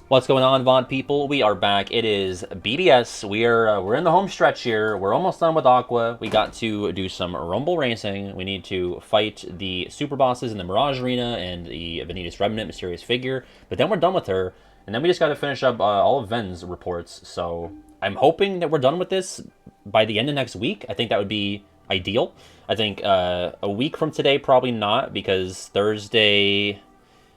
What's going on, Vaunt people? We are back. It is BBS. We're in the home stretch here. We're almost done with Aqua. We got to do some Rumble racing. We need to fight the super bosses in the Mirage Arena and the Ventus Remnant Mysterious Figure. But then we're done with her, and then we just got to finish up all of Ven's reports. So I'm hoping that we're done with this by the end of next week. I think that would be ideal. I think a week from today, probably not, because Thursday.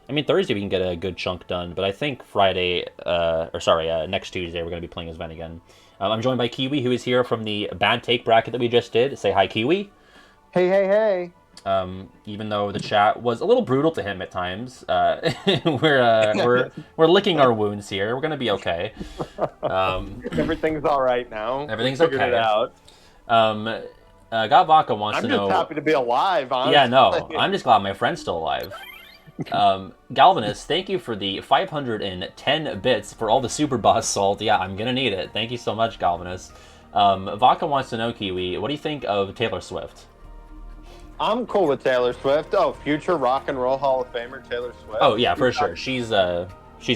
I mean, Thursday we can get a good chunk done, but I think Friday, next Tuesday we're going to be playing as Ven again. I'm joined by Kiwi, who is here from the bad take bracket that we just did. Say hi, Kiwi. Hey, hey, hey. Even though the chat was a little brutal to him at times, we're licking our wounds here. We're going to be okay. Everything's all right now. Everything's Figured okay. it out. Godvaka wants to know. I'm just happy to be alive, honestly. Yeah, no, I'm just glad my friend's still alive. Galvanus, thank you for the 510 bits for all the super boss salt. Yeah, I'm gonna need it. Thank you so much, Galvanus. Vodka wants to know, Kiwi, what do you think of Taylor Swift? I'm cool with Taylor Swift. Oh, future rock and roll Hall of Famer Taylor Swift. Oh yeah, for sure. She's a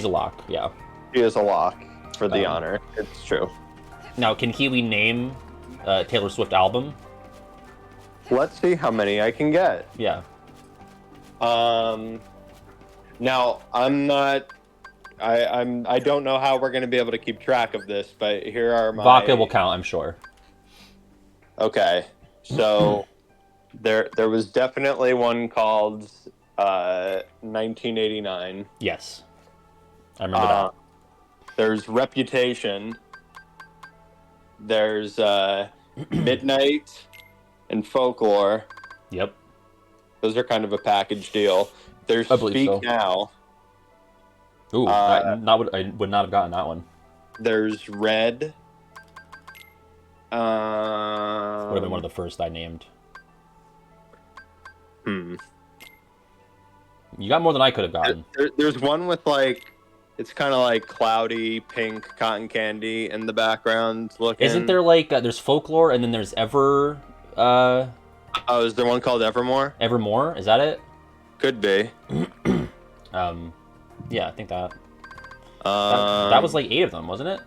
lock. Yeah. She is a lock for the honor. It's true. Now, can Kiwi name Taylor Swift album? Let's see how many I can get. Yeah. Now I'm not. I don't know how we're going to be able to keep track of this, but here are my. Vodka will count, I'm sure. Okay, so there was definitely one called 1989. Yes, I remember that. There's Reputation. There's Midnight and Folklore. Yep. Those are kind of a package deal. There's I believe Speak so. Now. Ooh, I would not have gotten that one. There's Red. Would have been one of the first I named. You got more than I could have gotten. There's one with like, it's kind of like cloudy pink cotton candy in the background looking. Isn't there like there's Folklore and then there's Ever? Oh, is there one called Evermore? Evermore? Is that it? Could be. Yeah, I think that. That was like 8 of them, wasn't it?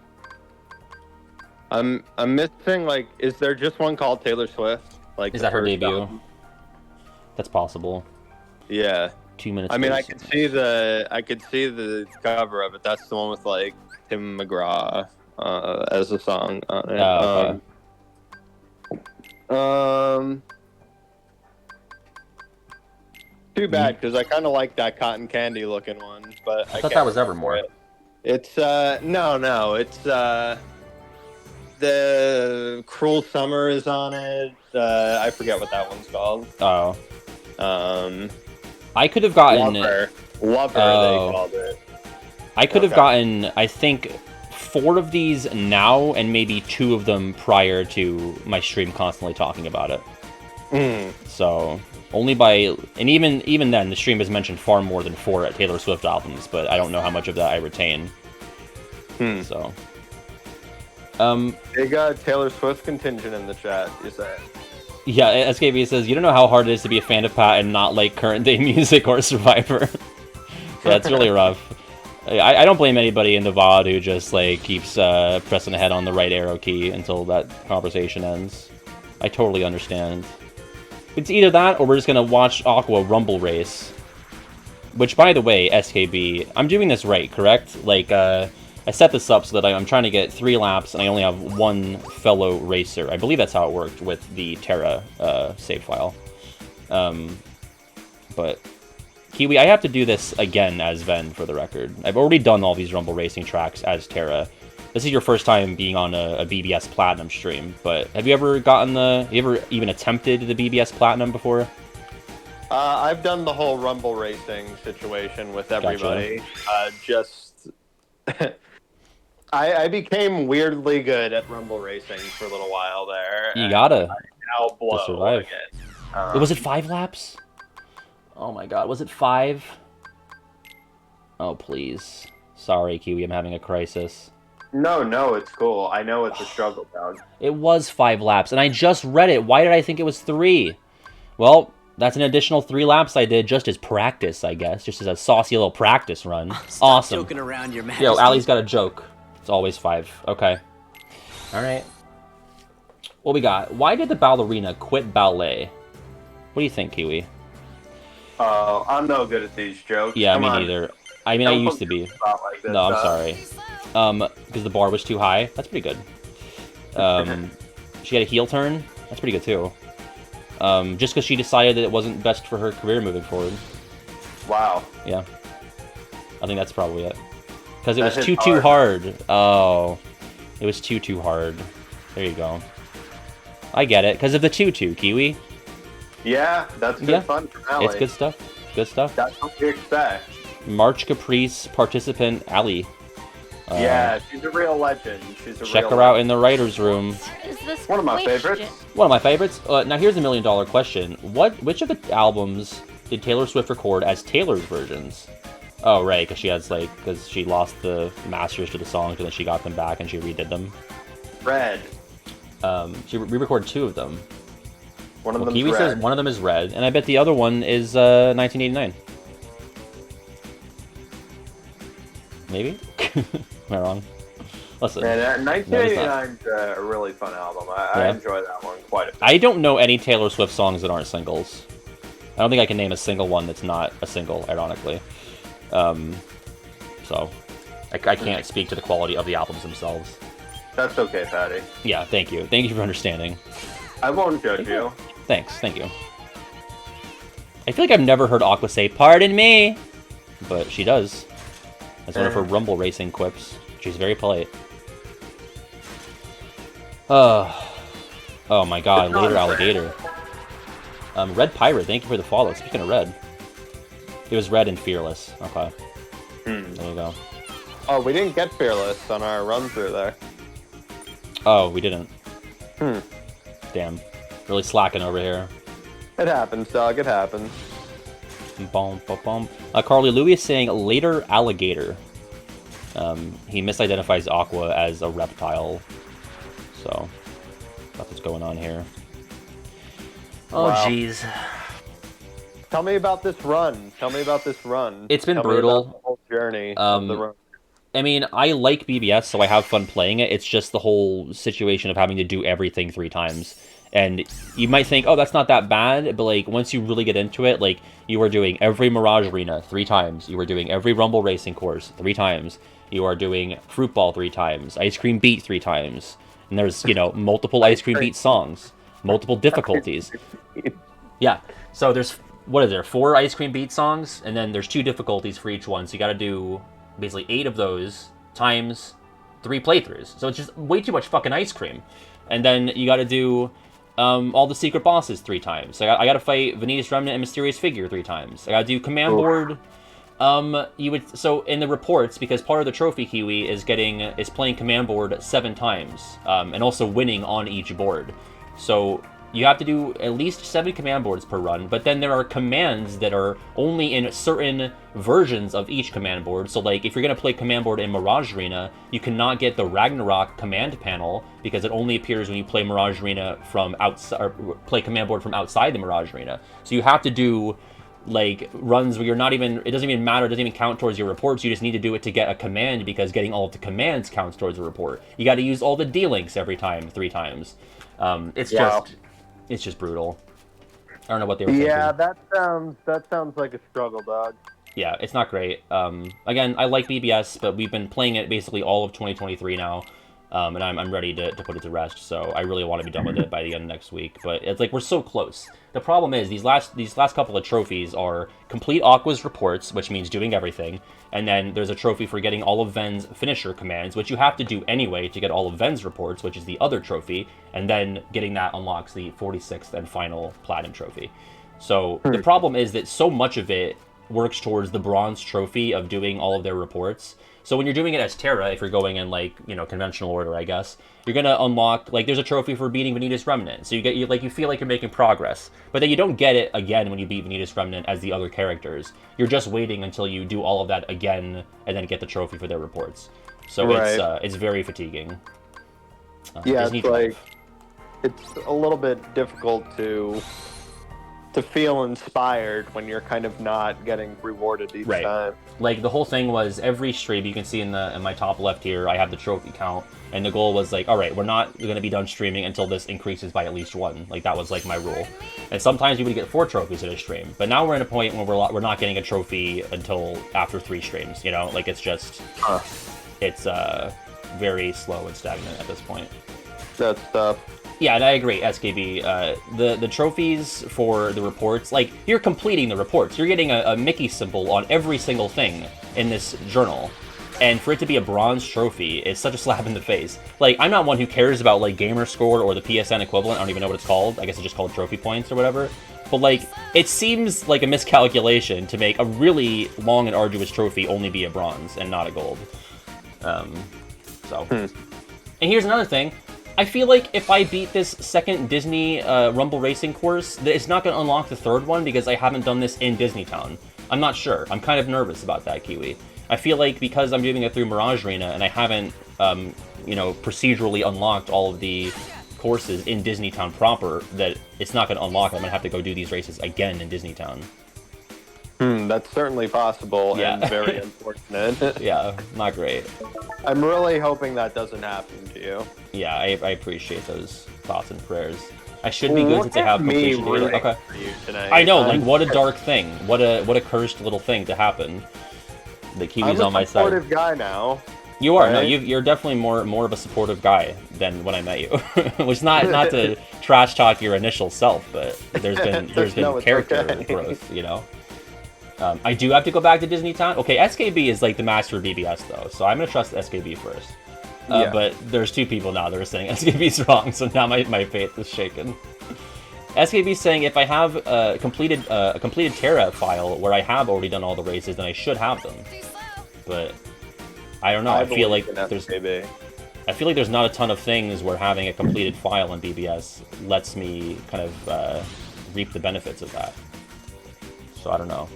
I'm missing like. Is there just one called Taylor Swift? Like, is that her debut? Album? That's possible. Yeah. 2 minutes. I mean, I could see the cover of it. That's the one with like Tim McGraw as a song on it. Oh, okay. Too bad, because I kind of like that cotton candy looking one, but I thought that was Evermore. It's no, it's the Cruel Summer is on it. I forget what that one's called. Oh. I could have gotten Lover, they called it. I could have gotten, I think, 4 of these now, and maybe 2 of them prior to my stream constantly talking about it. So only by, and even then, the stream has mentioned far more than 4 Taylor Swift albums, but I don't know how much of that I retain. So, they got Taylor Swift contingent in the chat. You say? Yeah, SKV says, you don't know how hard it is to be a fan of Pat and not like current day music or Survivor. So that's really rough. I don't blame anybody in the VOD who just like keeps pressing ahead on the right arrow key until that conversation ends. I totally understand. It's either that or we're just gonna watch Aqua Rumble race. Which, by the way, SKB, I'm doing this right, correct? Like, I set this up so that I'm trying to get 3 laps and I only have 1 fellow racer. I believe that's how it worked with the Terra save file. But Kiwi, I have to do this again as Ven for the record. I've already done all these Rumble racing tracks as Terra. This is your first time being on a BBS Platinum stream, but have you ever even attempted the BBS Platinum before? I've done the whole Rumble racing situation with everybody. Gotcha. I became weirdly good at Rumble racing for a little while there. You gotta. Now blow to survive. Again. Was it 5 laps? Oh my god, was it 5? Oh, please. Sorry, Kiwi, I'm having a crisis. No, it's cool. I know it's a struggle, dog. It was 5 laps, and I just read it. Why did I think it was 3? Well, That's an additional 3 laps I did just as practice, I guess. Just as a saucy little practice run. Stop Awesome. joking around, Your Majesty. Yo, Allie's got a joke. It's always 5. Okay. Alright. What we got? Why did the ballerina quit ballet? What do you think, Kiwi? Oh, I'm no good at these jokes. Yeah, Come me on. neither. I mean, I used to be. Like this, No, I'm sorry. Because the bar was too high. That's pretty good. She had a heel turn. That's pretty good, too. Just because she decided that it wasn't best for her career moving forward. Wow. Yeah. I think that's probably it. Because it was That too hit hard. Oh. It was too hard. There you go. I get it. Because of the 2-2, Kiwi. Yeah, that's good fun for Allie. It's good stuff. Good stuff. That's what we expect. March Caprice participant Allie. Yeah, she's a real legend. She's a Check real her out in the writer's room. Is this One of my question? favorites. One of my favorites. Now here's a $1 million question. Which of the albums did Taylor Swift record as Taylor's versions? Oh, right, because she lost the masters to the songs and then she got them back and she redid them. Red. She re-recorded 2 of them. One of them Kiwi red. says one of them is Red, and I bet the other one is 1989. Maybe? Am I wrong? Listen. Man, 1989 is a really fun album. I enjoy that one quite a bit. I don't know any Taylor Swift songs that aren't singles. I don't think I can name a single one that's not a single, ironically. So, I can't speak to the quality of the albums themselves. That's okay, Patty. Yeah, thank you. Thank you for understanding. I won't judge you. Thanks, thank you. I feel like I've never heard Aqua say, "Pardon me," but she does. That's one of her Rumble Racing quips. She's very polite. Oh my god, later alligator. Red Pirate, thank you for the follow. Speaking of Red. It was Red and Fearless. Okay. There you go. Oh, we didn't get Fearless on our run through there. Oh, we didn't. Damn. Really slacking over here. It happens, dog. It happens. Bum, bum, bum. Carly Louis is saying later alligator. He misidentifies Aqua as a reptile. So, that's what's going on here. Oh, jeez. Tell me about this run. Tell me about this run. It's been Tell brutal. Me about the whole journey of the run. I mean, I like BBS, so I have fun playing it. It's just the whole situation of having to do everything 3 times. And you might think, oh, that's not that bad, but, like, once you really get into it, like, you are doing every Mirage Arena 3 times. You are doing every Rumble Racing course 3 times. You are doing Fruit Ball 3 times. Ice Cream Beat 3 times. And there's, you know, multiple Ice Cream Beat songs. Multiple difficulties. Yeah. So there's, what is there, 4 Ice Cream Beat songs? And then there's 2 difficulties for each one. So you got to do basically 8 of those times 3 playthroughs. So it's just way too much fucking ice cream. And then you got to do all the secret bosses 3 times. So I got to fight Ventus Remnant and Mysterious Figure 3 times. I got to do command board. So in the reports, because part of the trophy Kiwi is playing command board 7 times, and also winning on each board. So you have to do at least 7 command boards per run, but then there are commands that are only in certain versions of each command board. So, like, if you're going to play command board in Mirage Arena, you cannot get the Ragnarok command panel because it only appears when you play Mirage Arena from outside, or play command board from outside the Mirage Arena. So you have to do, like, runs where you're not even, it doesn't even matter, it doesn't even count towards your reports, you just need to do it to get a command because getting all of the commands counts towards a report. You got to use all the D-links every time, 3 times. It's just brutal. I don't know what they were thinking. Yeah, that sounds like a struggle, dog. Yeah, it's not great. Again, I like BBS, but we've been playing it basically all of 2023 now, and I'm ready to put it to rest. So I really want to be done with it by the end of next week. But it's like we're so close. The problem is these last couple of trophies are complete Aqua's reports, which means doing everything, and then there's a trophy for getting all of Ven's finisher commands, which you have to do anyway to get all of Ven's reports, which is the other trophy, and then getting that unlocks the 46th and final Platinum trophy. So the problem is that so much of it works towards the bronze trophy of doing all of their reports. So when you're doing it as Terra, if you're going in, like, you know, conventional order, I guess, you're gonna unlock, like, there's a trophy for beating Ventus Remnant. So you feel like you're making progress, but then you don't get it again when you beat Ventus Remnant as the other characters. You're just waiting until you do all of that again and then get the trophy for their reports. So right. It's very fatiguing. Yeah, it's like, it's a little bit difficult to to feel inspired when you're kind of not getting rewarded each time. Like the whole thing was every stream, you can see in my top left here, I have the trophy count, and the goal was like, all right, we're not going to be done streaming until this increases by at least 1. Like that was like my rule. And sometimes we would get 4 trophies at a stream, but now we're in a point where we're not getting a trophy until after 3 streams. You know, like it's just it's very slow and stagnant at this point. That's tough. Yeah, and I agree, SKB. The trophies for the reports, like, you're completing the reports. You're getting a Mickey symbol on every single thing in this journal. And for it to be a bronze trophy is such a slap in the face. Like, I'm not one who cares about, like, gamer score or the PSN equivalent. I don't even know what it's called. I guess it's just called trophy points or whatever. But, like, it seems like a miscalculation to make a really long and arduous trophy only be a bronze and not a gold. And here's another thing. I feel like if I beat this second Disney Rumble Racing course, it's not going to unlock the third one because I haven't done this in Disney Town. I'm not sure. I'm kind of nervous about that, Kiwi. I feel like because I'm doing it through Mirage Arena and I haven't, procedurally unlocked all of the courses in Disney Town proper, that it's not going to unlock. I'm going to have to go do these races again in Disney Town. That's certainly possible and very unfortunate. Yeah, not great. I'm really hoping that doesn't happen to you. Yeah, I appreciate those thoughts and prayers. I should be good since I have completion data. Okay. For you tonight. I know, like what a dark thing. What a cursed little thing to happen. The Kiwi's on my side. I'm a supportive guy now. You are, right? No, you're definitely more of a supportive guy than when I met you. Which not to trash talk your initial self, but there's been no, character growth, you know. I do have to go back to Disney Town. Okay, SKB is like the master of BBS though, so I'm gonna trust SKB first. But there's 2 people now that are saying SKB's wrong, so now my faith is shaken. SKB's saying if I have a completed Terra file where I have already done all the races, then I should have them. But I don't know. I feel like there's not a ton of things where having a completed file in BBS lets me kind of reap the benefits of that. So I don't know.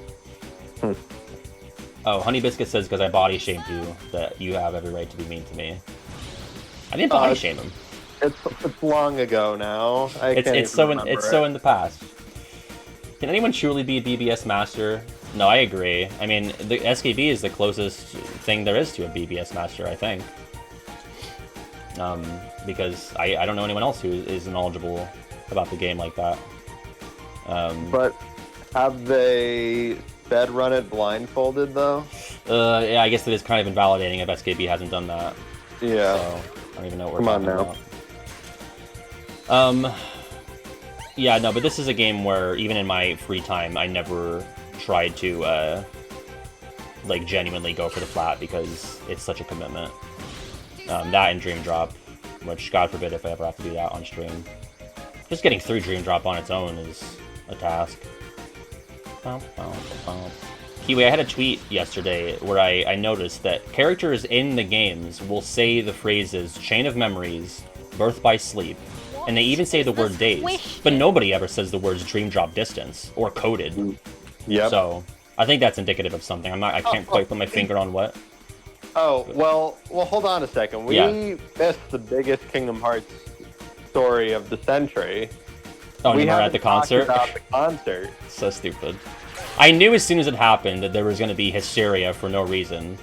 Oh, Honey Biscuit says because I body shamed you that you have every right to be mean to me. I didn't body shame him. It's long ago now. It's so in the past. Can anyone truly be a BBS master? No, I agree. I mean, the SKB is the closest thing there is to a BBS master, I think. Because I don't know anyone else who is knowledgeable about the game like that. But have they bed run it blindfolded though? Yeah, I guess it is kind of invalidating if SKB hasn't done that. Yeah. So I don't even know what we're talking about. Yeah, no, but this is a game where even in my free time, I never tried to like genuinely go for the flat because it's such a commitment. That and Dream Drop, which God forbid if I ever have to do that on stream. Just getting through Dream Drop on its own is a task. Kiwi, I had a tweet yesterday where I noticed that characters in the games will say the phrases Chain of Memories, Birth by Sleep, and they even say the word days, but nobody ever says the words Dream Drop Distance or Coded. Yep. So I think that's indicative of something. I can't quite put my finger on what. Oh, well, hold on a second. We missed the biggest Kingdom Hearts story of the century. Oh, we were at the concert? About the concert. So stupid. I knew as soon as it happened that there was going to be hysteria for no reason.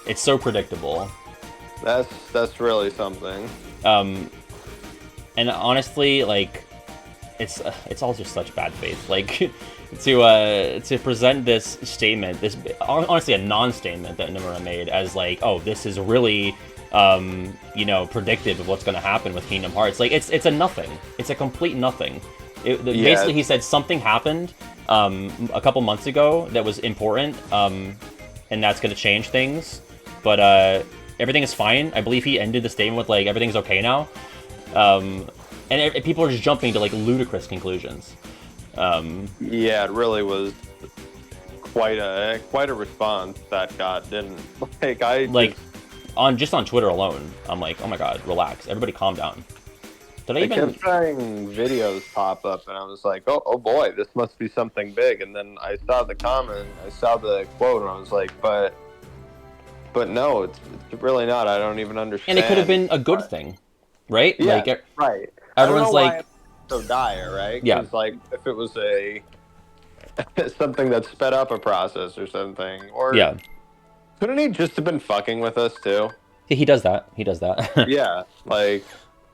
It's so predictable. That's really something. And honestly, like, it's all just such bad faith. Like, to present this statement, this honestly a non-statement that Nomura made as like, oh, this is really predictive of what's going to happen with Kingdom Hearts. Like, it's a nothing. It's a complete nothing. Basically, he said something happened a couple months ago that was important, and that's going to change things. But everything is fine. I believe he ended the statement with like, everything's okay now. And people are just jumping to like ludicrous conclusions. Yeah, it really was quite a response that got. Didn't on Twitter alone, I'm like, oh my god, relax, everybody, calm down. I kept trying videos pop up, and I was like, oh boy, this must be something big. And then I saw the comment, I saw the quote, and I was like, but no, it's really not. I don't even understand. And it could have been a good thing, right? Yeah, like, right. Everyone's like, so dire, right? Yeah. Like if it was a something that sped up a process or something, or Yeah. couldn't he just have been fucking with us too? He does that. He does that. Yeah, like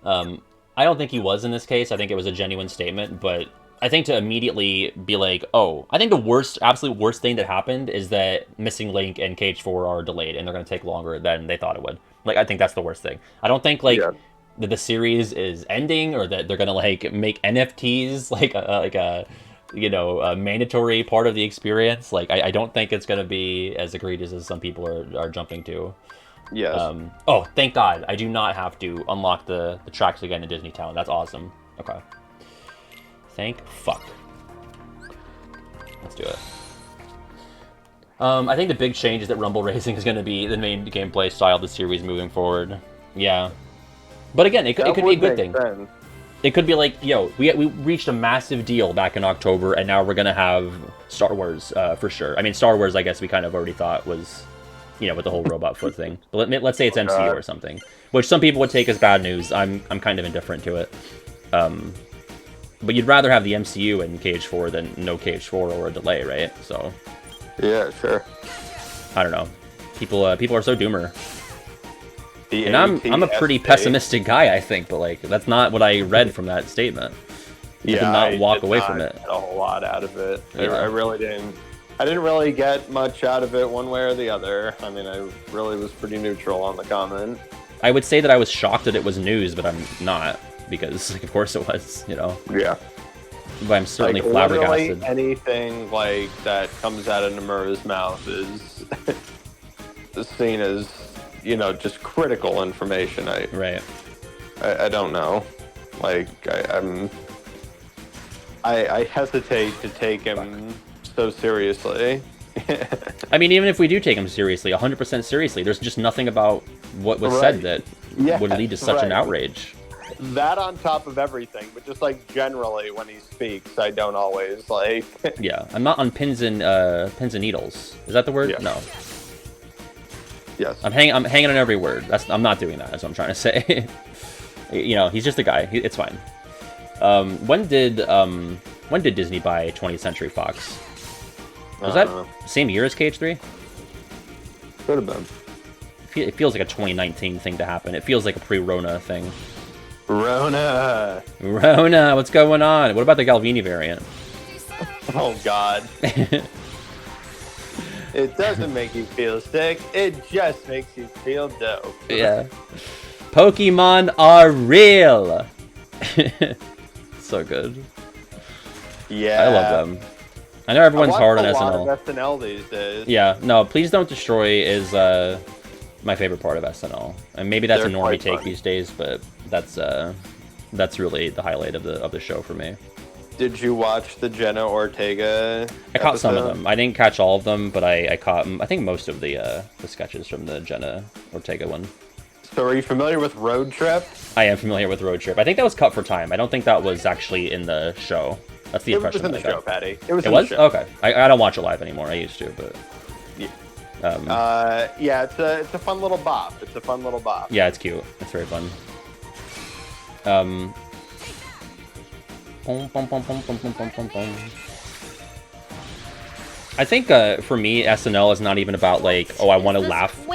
I don't think he was in this case. I think it was a genuine statement, but I think to immediately be like, oh, I think the worst, absolute worst thing that happened is that Missing Link and Cage 4 are delayed and they're going to take longer than they thought it would. Like, I think that's the worst thing. I don't think, like, yeah. that the series is ending or that they're going to, like, make NFTs, like a a mandatory part of the experience. Like, I don't think it's going to be as egregious as some people are jumping to. Yes. Oh, thank God. I do not have to unlock the tracks again in Disney Town. That's awesome. Okay. Thank fuck. Let's do it. I think the big change is that Rumble Racing is going to be the main gameplay style of the series moving forward. Yeah. But again, it could be a good thing. Sense. It could be like, yo, we reached a massive deal back in October, and now we're going to have Star Wars for sure. I mean, Star Wars, I guess we kind of already thought was... with the whole robot foot thing. But let's say it's MCU or something, which some people would take as bad news. I'm kind of indifferent to it. But you'd rather have the MCU in Cage 4 than no Cage 4 or a delay, right? So yeah, sure. I don't know. People are so doomer. And I'm a pretty pessimistic guy, I think, but like that's not what I read from that statement. I did not walk away from it. Get a whole lot out of it. Yeah. I really didn't. I didn't really get much out of it one way or the other. I mean, I really was pretty neutral on the comment. I would say that I was shocked that it was news, but I'm not, because, like, of course it was, Yeah. But I'm certainly flabbergasted. Literally anything, like, that comes out of Nomura's mouth is seen as, just critical information. Right. I don't know. Like, I hesitate to take him... so seriously. I mean, even if we do take him seriously, 100% seriously, there's just nothing about what was said that would lead to such an outrage. That on top of everything, but just like generally when he speaks, I don't always like. Yeah, I'm not on pins and needles. Is that the word? Yeah. No. Yes. I'm hanging on every word. I'm not doing that. That's what I'm trying to say. He's just a guy. It's fine. When did Disney buy 20th Century Fox? Was that same year as Cage 3? Could have been. It feels like a 2019 thing to happen. It feels like a pre-Rona thing. Rona, what's going on? What about the Galvini variant? Oh, God. It doesn't make you feel sick. It just makes you feel dope. Yeah. Pokemon are real. So good. Yeah. I love them. I know everyone's hard on SNL. I watch a lot of SNL these days. Yeah, no, Please Don't Destroy is my favorite part of SNL. And maybe that's a normie take these days, but that's really the highlight of the show for me. Did you watch the Jenna Ortega I caught some of them. I didn't catch all of them, but I caught, I think, most of the sketches from the Jenna Ortega one. So are you familiar with Road Trip? I am familiar with Road Trip. I think that was cut for time. I don't think that was actually in the show. That's the impression. It was in the show, Patty. It was. Okay. I don't watch it live anymore. I used to, but. Yeah. Yeah, it's a fun little bop. Yeah, it's cute. It's very fun. I think for me, SNL is not even about like, oh, I want to laugh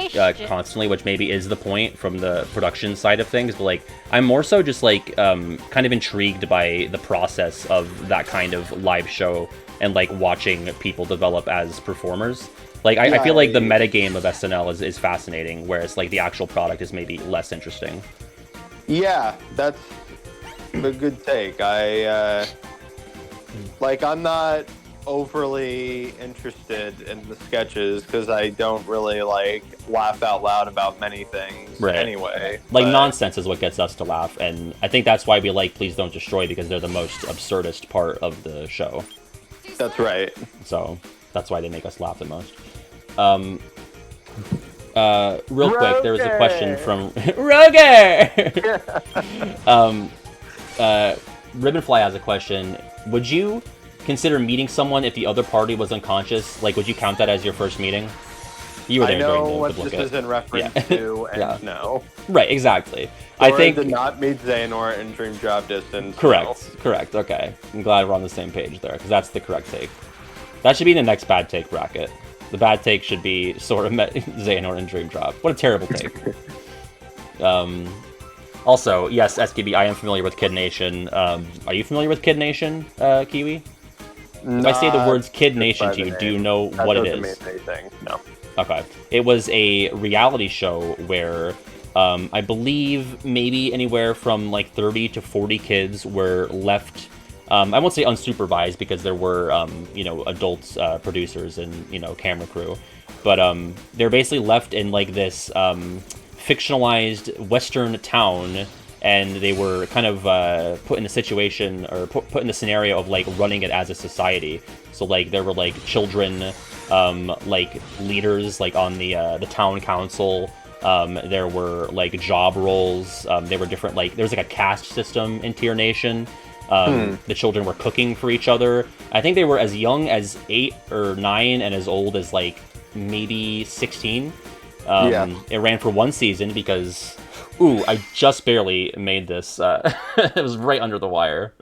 constantly, which maybe is the point from the production side of things. But like, I'm more so just like kind of intrigued by the process of that kind of live show and like watching people develop as performers. Like, I feel like the metagame of SNL is fascinating, whereas like the actual product is maybe less interesting. Yeah, that's a good take. I'm not overly interested in the sketches because I don't really like laugh out loud about many things anyway. Like, nonsense is what gets us to laugh, and I think that's why we like Please Don't Destroy, because they're the most absurdist part of the show. That's right. So that's why they make us laugh the most. Real quick, there was a question from Roger. Ribbonfly has a question. Would you consider meeting someone if the other party was unconscious? Like, would you count that as your first meeting? You were there I know during what the this Blicket. is in reference to, and no. Right, exactly. Sora I think did not meet Xehanort in Dream Drop Distance. correct, No. correct. Okay, I'm glad we're on the same page there because that's the correct take. That should be the next bad take bracket. The bad take should be Sora met Xehanort in Dream Drop. What a terrible take. Also, yes, SKB, I am familiar with Kid Nation. Are you familiar with Kid Nation, Kiwi? If I say the words Kid Nation to you, do you know what it is? That doesn't mean anything. No. Okay. It was a reality show where I believe maybe anywhere from like 30 to 40 kids were left. I won't say unsupervised because there were, adults, producers and, camera crew. But they're basically left in like this fictionalized Western town, and they were kind of put in the situation or put in the scenario of like running it as a society. So like there were like children, like leaders like on the town council. There were like job roles. There were different like there was like a caste system in Tier Nation. The children were cooking for each other. I think they were as young as 8 or 9 and as old as like maybe 16. It ran for 1 season because, I just barely made this. It was right under the wire.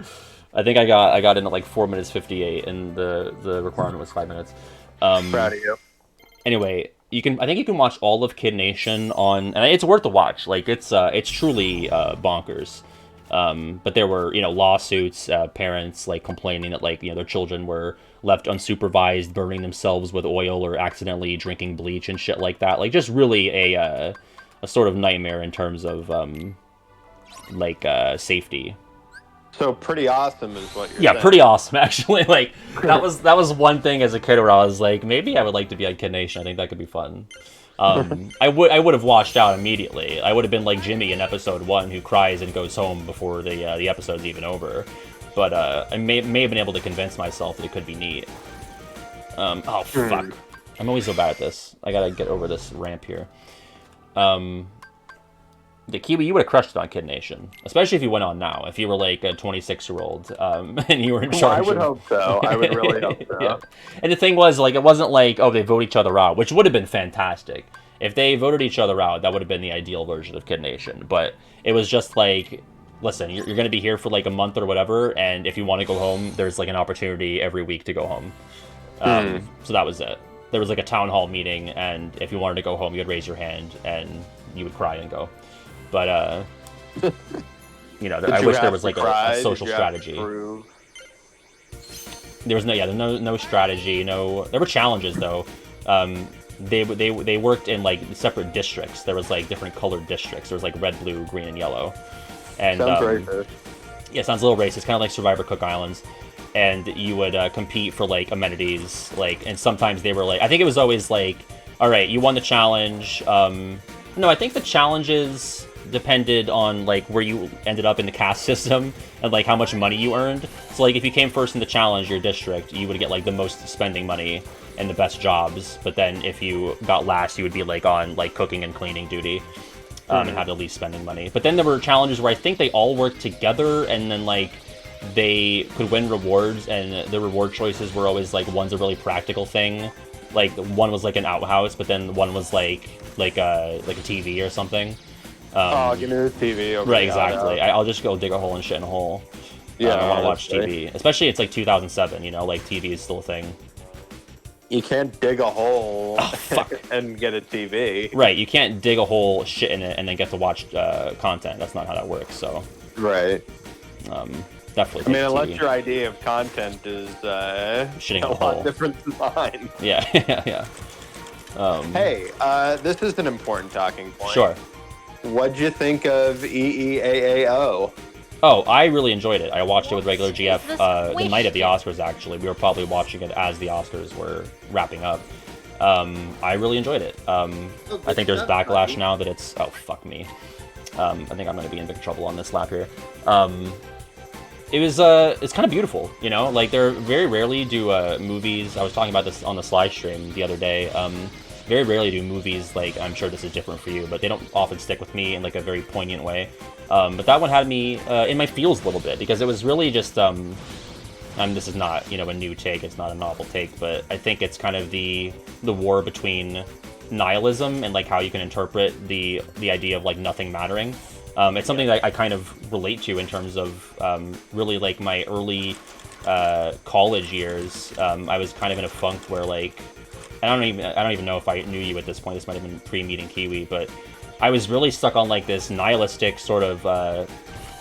I think I got in at like 4 minutes 58, and the requirement was 5 minutes. Proud of you. Anyway, I think you can watch all of Kid Nation on, and it's worth the watch. Like it's truly bonkers. But there were, lawsuits, parents like complaining that like, their children were left unsupervised, burning themselves with oil or accidentally drinking bleach and shit like that. Like just really a sort of nightmare in terms of, safety. So pretty awesome is what you're saying. Yeah, pretty awesome actually. Like that was one thing as a kid where I was like, maybe I would like to be on Kid Nation. I think that could be fun. I would have watched out immediately. I would have been like Jimmy in episode 1 who cries and goes home before the episode's even over. But I may have been able to convince myself that it could be neat. Fuck. I'm always so bad at this. I gotta get over this ramp here. The Kiwi, you would have crushed it on Kid Nation, especially if you went on now. If you were like a 26-year-old and you were in charge. I would hope so. I would really hope so. Yeah. And the thing was, like, it wasn't like, they vote each other out, which would have been fantastic. If they voted each other out, that would have been the ideal version of Kid Nation. But it was just like, listen, you're going to be here for like a month or whatever, and if you want to go home, there's like an opportunity every week to go home. So that was it. There was like a town hall meeting, and if you wanted to go home, you would raise your hand, and you would cry and go. But, I wish there was like a social strategy. There was no strategy. There were challenges though. They worked in like separate districts. There was like different colored districts. There was like red, blue, green, and yellow. And sounds racist. Yeah, sounds a little racist. Kind of like Survivor Cook Islands. And you would compete for like amenities. And sometimes they were like, I think it was always like, all right, you won the challenge. No, I think the challenges depended on like where you ended up in the caste system and like how much money you earned. So like if you came first in the challenge, your district, you would get like the most spending money and the best jobs. But then if you got last, you would be like on like cooking and cleaning duty and have the least spending money. But then there were challenges where I think they all worked together, and then like they could win rewards, and the reward choices were always like one's a really practical thing. Like one was like an outhouse, but then one was like a TV or something. Give me the TV. Right, exactly. I'll just go dig a hole and shit in a hole. Yeah, I want to watch TV. Especially it's like 2007, like TV is still a thing. You can't dig a hole and get a TV. Right, you can't dig a hole, shit in it, and then get to watch content. That's not how that works, so. Right. Definitely. I mean, unless your idea of content is shitting a lot different than mine. Yeah, yeah. Hey, this is an important talking point. Sure. What'd you think of EEAAO? Oh, I really enjoyed it. I watched it with regular GF the night of the Oscars, actually. We were probably watching it as the Oscars were wrapping up. I really enjoyed it. I think there's backlash now that it's... Oh, fuck me. I think I'm going to be in big trouble on this lap here. It's kind of beautiful, Like, there very rarely do movies... I was talking about this on the slide stream the other day. Very rarely do movies, like, I'm sure this is different for you, but they don't often stick with me in, like, a very poignant way. But that one had me in my feels a little bit, because it was really just, this is not, a new take, it's not a novel take, but I think it's kind of the war between nihilism and like how you can interpret the idea of like nothing mattering. It's something that I kind of relate to in terms of really like my early college years. I was kind of in a funk where like I don't even know if I knew you at this point. This might have been pre-meeting Kiwi, but I was really stuck on like this nihilistic sort of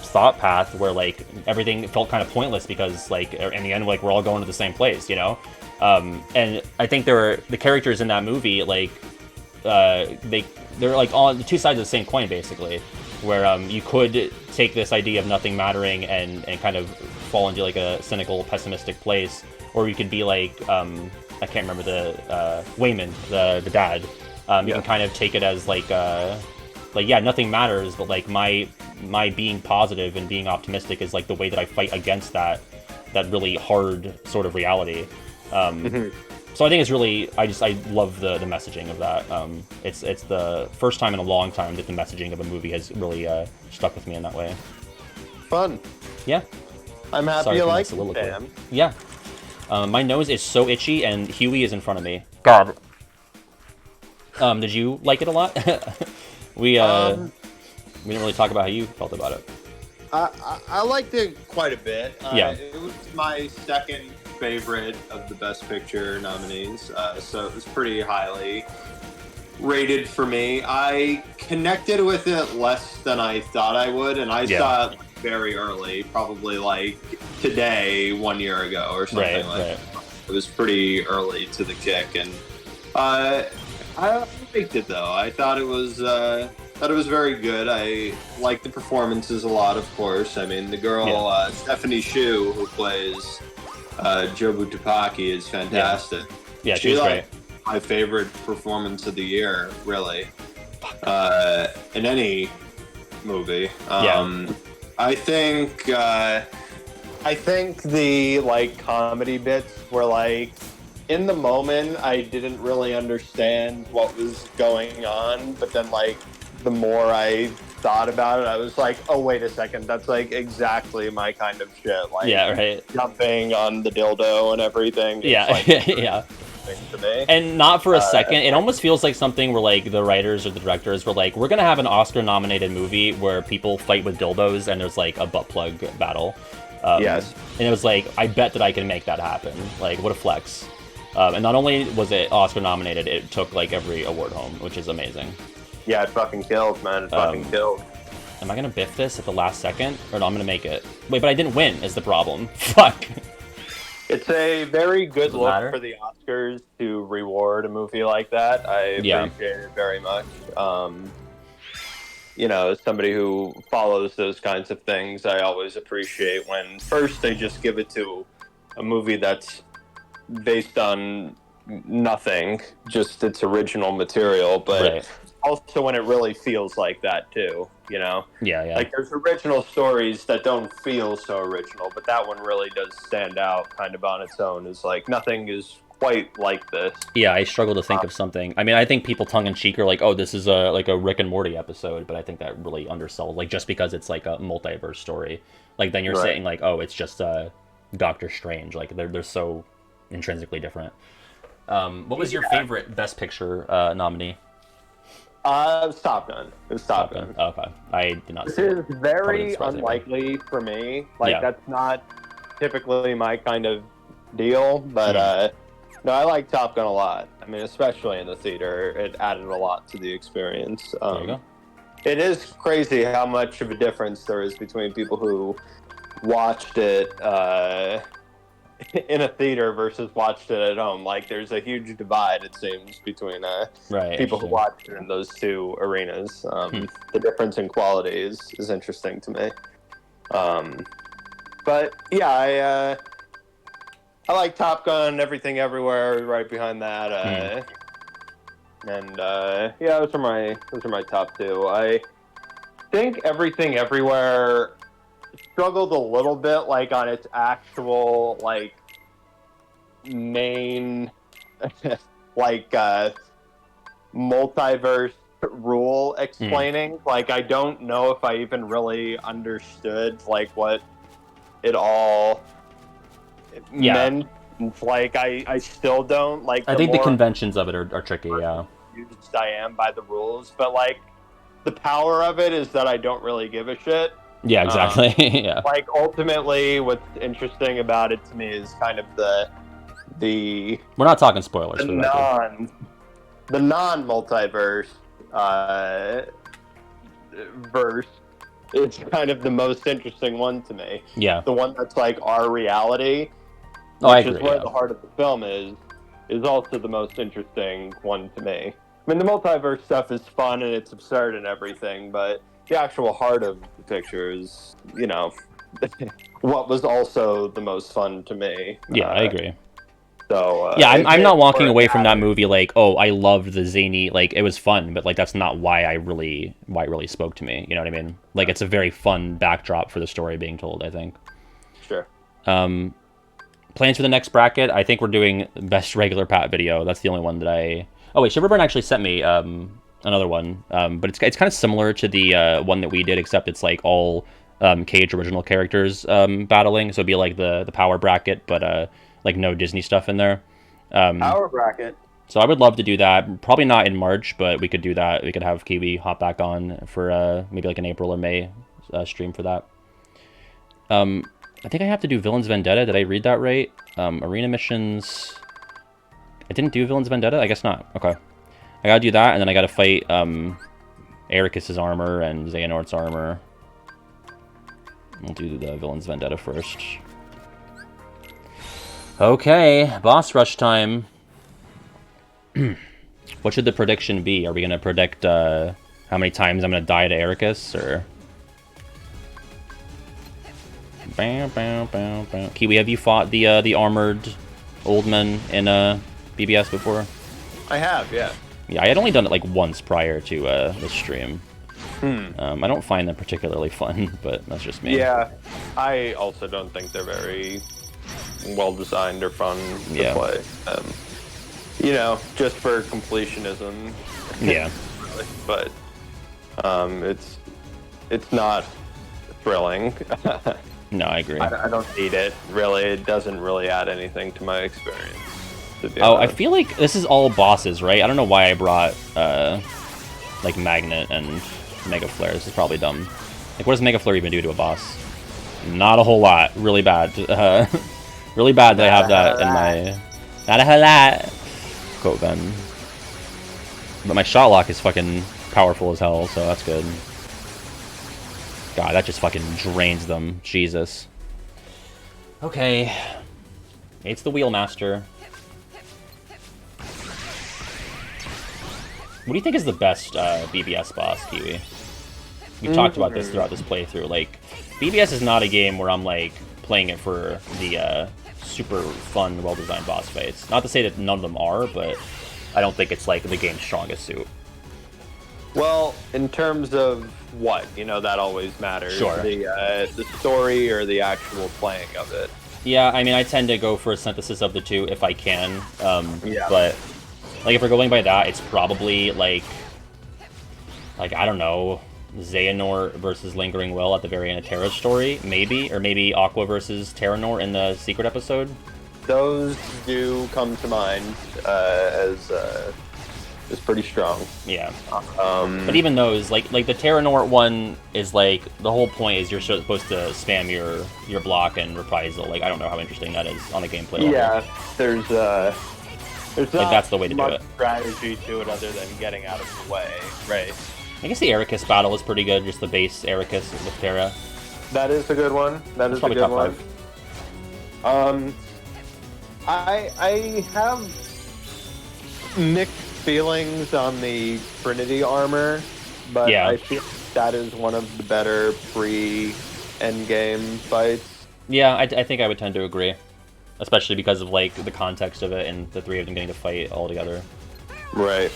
thought path where like everything felt kind of pointless because like in the end like we're all going to the same place, you know. And I think the characters in that movie like they're like on the two sides of the same coin basically, where you could take this idea of nothing mattering and kind of fall into like a cynical, pessimistic place, or you could be like I can't remember the Wayman, the dad. You can kind of take it as like yeah, nothing matters, but like my being positive and being optimistic is like the way that I fight against that really hard sort of reality. So I think it's really I love the messaging of that. It's the first time in a long time that the messaging of a movie has really stuck with me in that way. Fun. Yeah. I'm happy you like it, Dan. Yeah. My nose is so itchy, and Huey is in front of me. God. Did you like it a lot? We didn't really talk about how you felt about it. I liked it quite a bit. Yeah. It was my second favorite of the Best Picture nominees, so it was pretty highly rated for me. I connected with it less than I thought I would, and I saw it very early, probably like today, 1 year ago or something that. It was pretty early to the kick, and I liked it though. I thought it was very good. I liked the performances a lot, of course. I mean, the girl Stephanie Hsu, who plays Jobu Tupaki, is fantastic. Yeah, she's great. My favorite performance of the year, really, in any movie. I think the like comedy bits were like, in the moment I didn't really understand what was going on, but then like the more I thought about it, I was like, oh wait a second, that's like exactly my kind of shit. Like jumping on the dildo and everything. To me. And not for a second, it almost feels like something where like the writers or the directors were like, we're gonna have an Oscar-nominated movie where people fight with dildos and there's like a butt plug battle. And it was like, I bet that I can make that happen. Like, what a flex. And not only was it Oscar-nominated, it took like every award home, which is amazing. Yeah, it fucking killed, man. It fucking killed. Am I gonna biff this at the last second? Or no, I'm gonna make it. Wait, but I didn't win is the problem. Fuck. It's a very good look for the Oscars to reward a movie like that. I appreciate it very much. You know, as somebody who follows those kinds of things, I always appreciate when first they just give it to a movie that's based on nothing, just its original material, but also when it really feels like that too, you know? Like there's original stories that don't feel so original, but that one really does stand out kind of on its own. It's like nothing is quite like this. Yeah, I struggle to think of something. I mean, I think people tongue-in-cheek are like, oh, this is a Rick and Morty episode, but I think that really undersells, like, just because it's like a multiverse story. Like, then you're saying, like, oh, it's just Doctor Strange. Like, they're so intrinsically different. What was your favorite Best Picture nominee? It was Top Gun. It was Top Gun. Okay. I did not see it. This is very unlikely for me. Like, that's not typically my kind of deal, but no, I like Top Gun a lot. I mean, especially in the theater, it added a lot to the experience. There you go. It is crazy how much of a difference there is between people who watched it in a theater versus watched it at home. Like, there's a huge divide, it seems, between people who watched it in those two arenas. The difference in quality is interesting to me. But yeah, I like Top Gun, Everything Everywhere, right behind that. And yeah, those are my top two. I think Everything Everywhere struggled a little bit, like on its actual like main like multiverse rule explaining. Like, I don't know if I even really understood like what it all meant. Like, I still don't. Like, I think the conventions of it are tricky. confused I am by the rules, but like the power of it is that I don't really give a shit. Yeah, exactly. Yeah. Like ultimately, what's interesting about it to me is kind of the We're not talking spoilers. the non-multiverse verse. It's kind of the most interesting one to me. Yeah. The one that's like our reality, which is where the heart of the film is also the most interesting one to me. I mean, the multiverse stuff is fun and it's absurd and everything, but the actual heart of the picture is, you know, what was also the most fun to me. Yeah, I agree. So yeah, I'm not walking away from that movie like, oh, I loved the zany, like it was fun, but like that's not why it really spoke to me. You know what I mean? Like it's a very fun backdrop for the story being told, I think. Sure. Plans for the next bracket? I think we're doing best regular Pat video. That's the only one that I. Oh wait, Shiverburn actually sent me another one, but it's kind of similar to the one that we did, except it's like all Cage original characters battling. So it'd be like the power bracket, but like no Disney stuff in there. Power bracket. So I would love to do that. Probably not in March, but we could do that. We could have Kiwi hop back on for maybe like an April or May stream for that. I think I have to do Villains Vendetta. Did I read that right? Arena missions. I didn't do Villains Vendetta? I guess not. Okay. I gotta do that, and then I gotta fight Ericus's armor and Xehanort's armor. We'll do the Villains Vendetta first. Okay, boss rush time. What should the prediction be? Are we gonna predict how many times I'm gonna die to Ericus, or? Bam, bam, bam, bam. Kiwi, have you fought the armored old men in BBS before? I have, yeah. Yeah, I had only done it like once prior to this stream. I don't find them particularly fun, but that's just me. Yeah, I also don't think they're very well designed or fun to play. You know, just for completionism. Yeah. Really. But it's not thrilling. No, I agree. I don't need it, really. It doesn't really add anything to my experience. Oh, I feel like this is all bosses, right? I don't know why I brought, like, Magnet and Mega Flare. This is probably dumb. Like, what does Mega Flare even do to a boss? Not a whole lot. Really bad. Really bad that I have that in my... Not a whole lot. Quote gun. But my shot lock is fucking powerful as hell, so that's good. God, that just fucking drains them. Jesus. Okay. It's the Wheelmaster. What do you think is the best BBS boss, Kiwi? We've talked about this throughout this playthrough. Like, BBS is not a game where I'm, like, playing it for the super fun, well-designed boss fights. Not to say that none of them are, but I don't think it's, like, the game's strongest suit. Well, in terms of what? You know, that always matters. Sure. The story or the actual playing of it. Yeah, I mean, I tend to go for a synthesis of the two if I can. Yeah. But, like, if we're going by that, it's probably, like, I don't know, Xehanort versus Lingering Will at the very end of Terra's story, maybe? Or maybe Aqua versus Terranor in the secret episode? Those do come to mind as pretty strong. Yeah. But even those, like the Terranor one is like, the whole point is you're supposed to spam your block and reprisal. Like, I don't know how interesting that is on a gameplay level. Yeah, there's like, that's the way to do it. Strategy to it other than getting out of the way, right? I guess the Ericus battle is pretty good, just the base Ericus with Terra. That is a good one. That is probably a good top one. 5. I have mixed feelings on the Trinity armor, but yeah. I feel that is one of the better pre-endgame fights. Yeah, I think I would tend to agree. Especially because of, like, the context of it and the three of them getting to fight all together. Right.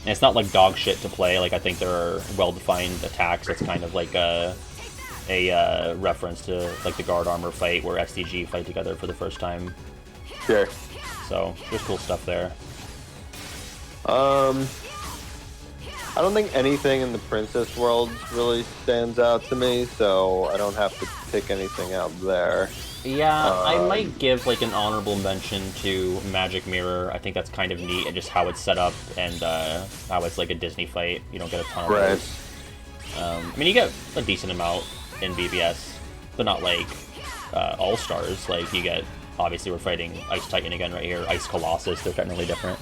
And it's not, like, dog shit to play. Like, I think there are well-defined attacks. It's kind of like a reference to, like, the guard armor fight where SDG fight together for the first time. Sure. So, there's cool stuff there. I don't think anything in the Princess worlds really stands out to me, so I don't have to pick anything out there. Yeah, I might give like an honorable mention to Magic Mirror. I think that's kind of neat, and just how it's set up and how it's like a Disney fight. You don't get a ton of those. I mean, you get a decent amount in BBS, but not like All-Stars. Like, you get, obviously we're fighting Ice Titan again right here, Ice Colossus, they're technically different.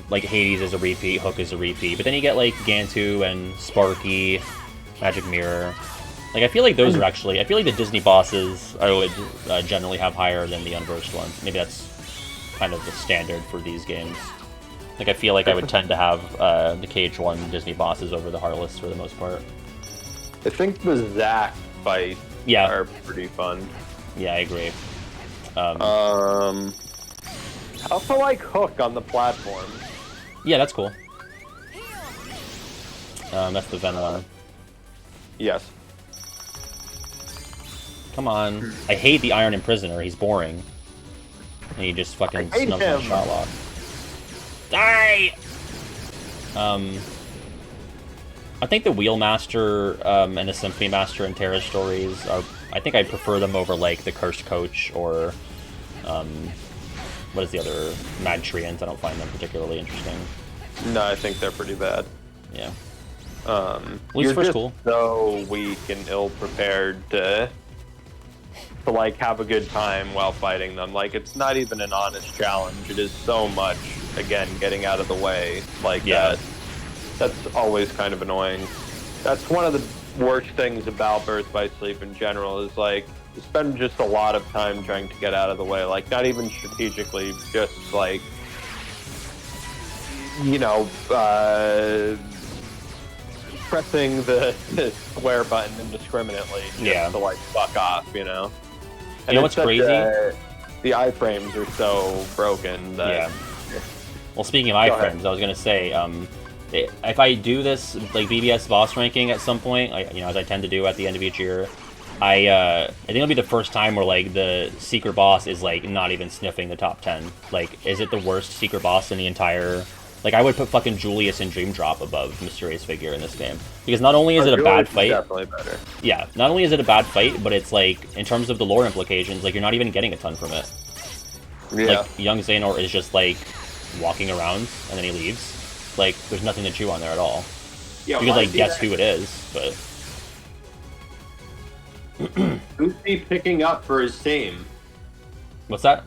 Like, Hades is a repeat, Hook is a repeat, but then you get like Gantu and Sparky, Magic Mirror. Like, I feel like those are actually, I feel like the Disney bosses I would generally have higher than the unversed ones. Maybe that's kind of the standard for these games. Like, I feel like I would tend to have the KH1 Disney bosses over the Heartless for the most part. I think the Zack fights are pretty fun. Yeah, I agree. I also like Hook on the platform. Yeah, that's cool. That's the Ven one. Yes. Come on. I hate the Iron Imprisoner, he's boring. And he just fucking snubs my shot lock. Die! I think the Wheelmaster and the Symphony Master and Terra stories are... I think I prefer them over, like, the Cursed Coach or... what is the other? Mad Treants. I don't find them particularly interesting. No, I think they're pretty bad. Yeah. You're just so weak and ill-prepared to like have a good time while fighting them. Like, it's not even an honest challenge. It is so much, again, getting out of the way like that. That's always kind of annoying. That's one of the worst things about Birth by Sleep in general, is like, you spend just a lot of time trying to get out of the way. Like, not even strategically, just like, you know, pressing the square button indiscriminately just to, like, fuck off, you know? And you know what's crazy? The iframes are so broken that... Yeah. Well, speaking of iframes, I was going to say, if I do this, like, BBS boss ranking at some point, you know, as I tend to do at the end of each year, I think it'll be the first time where, like, the secret boss is, like, not even sniffing the top 10. Like, is it the worst secret boss in the entire... Like, I would put fucking Julius and Dream Drop above Mysterious Figure in this game. Because not only is it a bad fight... definitely better. Yeah, not only is it a bad fight, but it's, like, in terms of the lore implications, like, you're not even getting a ton from it. Yeah. Like, young Xehanort is just, like, walking around, and then he leaves. Like, there's nothing to chew on there at all. Yeah, you could, like, guess who it is, but... Who's he picking up for his team? What's that?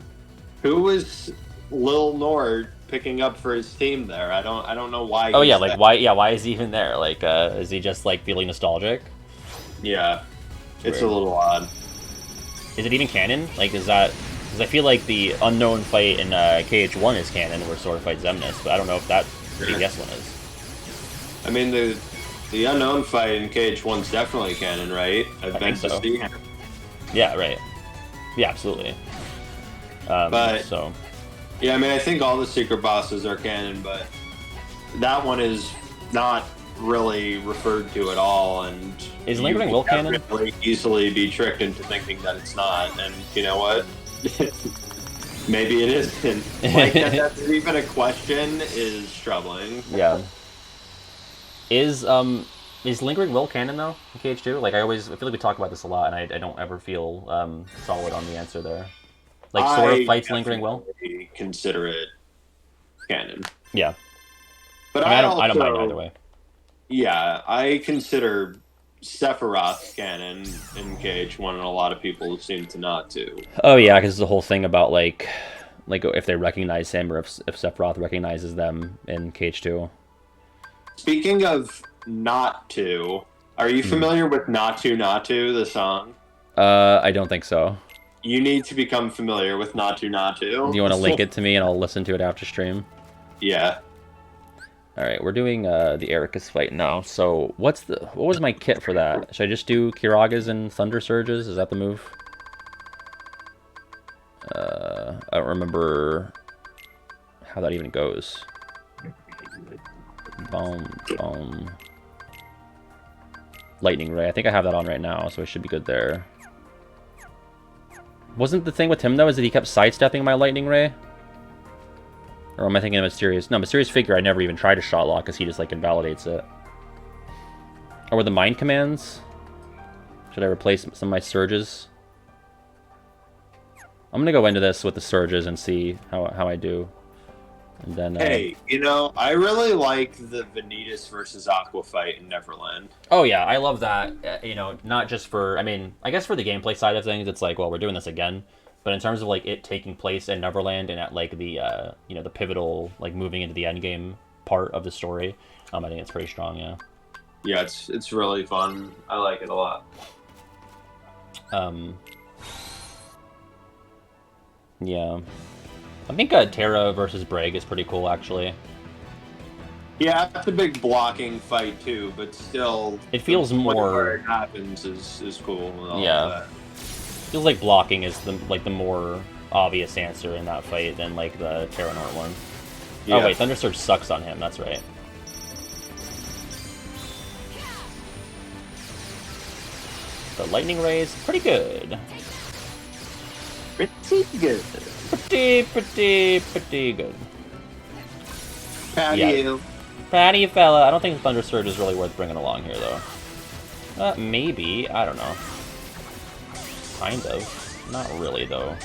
Who was Lil Nord picking up for his team there? I don't know why. Oh yeah, like there. Why is he even there? Like, is he just like feeling nostalgic? Yeah, it's a little odd. Is it even canon? Like, is that? Because I feel like the unknown fight in KH1 is canon, where Sora fights Xemnas, but I don't know if that BBS one is. I mean, the unknown fight in KH1 is definitely canon, right? I think so. Yeah, right. Yeah, absolutely. But so. Yeah, I mean, I think all the secret bosses are canon, but that one is not really referred to at all, and is Lingering Will canon? Really easily be tricked into thinking that it's not, and you know what? Maybe it isn't. Like, that's even a question is troubling. Yeah. Is Lingering Will canon though in KH2? Like, I feel like we talk about this a lot, and I don't ever feel solid on the answer there. Like, Sora fights Lingering Will? Consider it canon. Yeah. But I don't mind either way. Yeah, I consider Sephiroth canon in KH1, and a lot of people seem to not to. Oh yeah, because the whole thing about like if they recognize him, or if Sephiroth recognizes them in KH2. Speaking of not to, are you familiar with Not To, the song? I don't think so. You need to become familiar with Not To. Do you want to link it to me and I'll listen to it after stream? Yeah. Alright, we're doing the Ericus fight now. So what was my kit for that? Should I just do Kiragas and Thunder Surges? Is that the move? I don't remember how that even goes. Boom, boom. Lightning Ray. I think I have that on right now, so I should be good there. Wasn't the thing with him, though, is that he kept sidestepping my Lightning Ray? Or am I thinking of Mysterious? No, Mysterious Figure I never even tried to shot lock because he just, like, invalidates it. Or with the Mind Commands? Should I replace some of my Surges? I'm gonna go into this with the Surges and see how I do. And then, hey, you know, I really like the Ventus versus Aqua fight in Neverland. Oh yeah, I love that. You know, not just for, I mean, I guess for the gameplay side of things, it's like, well, we're doing this again. But in terms of like it taking place in Neverland and at like the you know, the pivotal, like moving into the end game part of the story, I think it's pretty strong. Yeah. Yeah, it's really fun. I like it a lot. Yeah. I think Terra versus Brig is pretty cool, actually. Yeah, it's a big blocking fight too, but still, it feels more. It happens is cool. And all yeah. Of that. Feels like blocking is the more obvious answer in that fight than like the Terranort one. Yeah. Oh wait, Thunder Surge sucks on him. That's right. The Lightning Rays, pretty good. Pretty good. Pretty good. Proud of you. Proud of you, fella. I don't think Thunder Surge is really worth bringing along here, though. Maybe. I don't know. Kind of. Not really, though.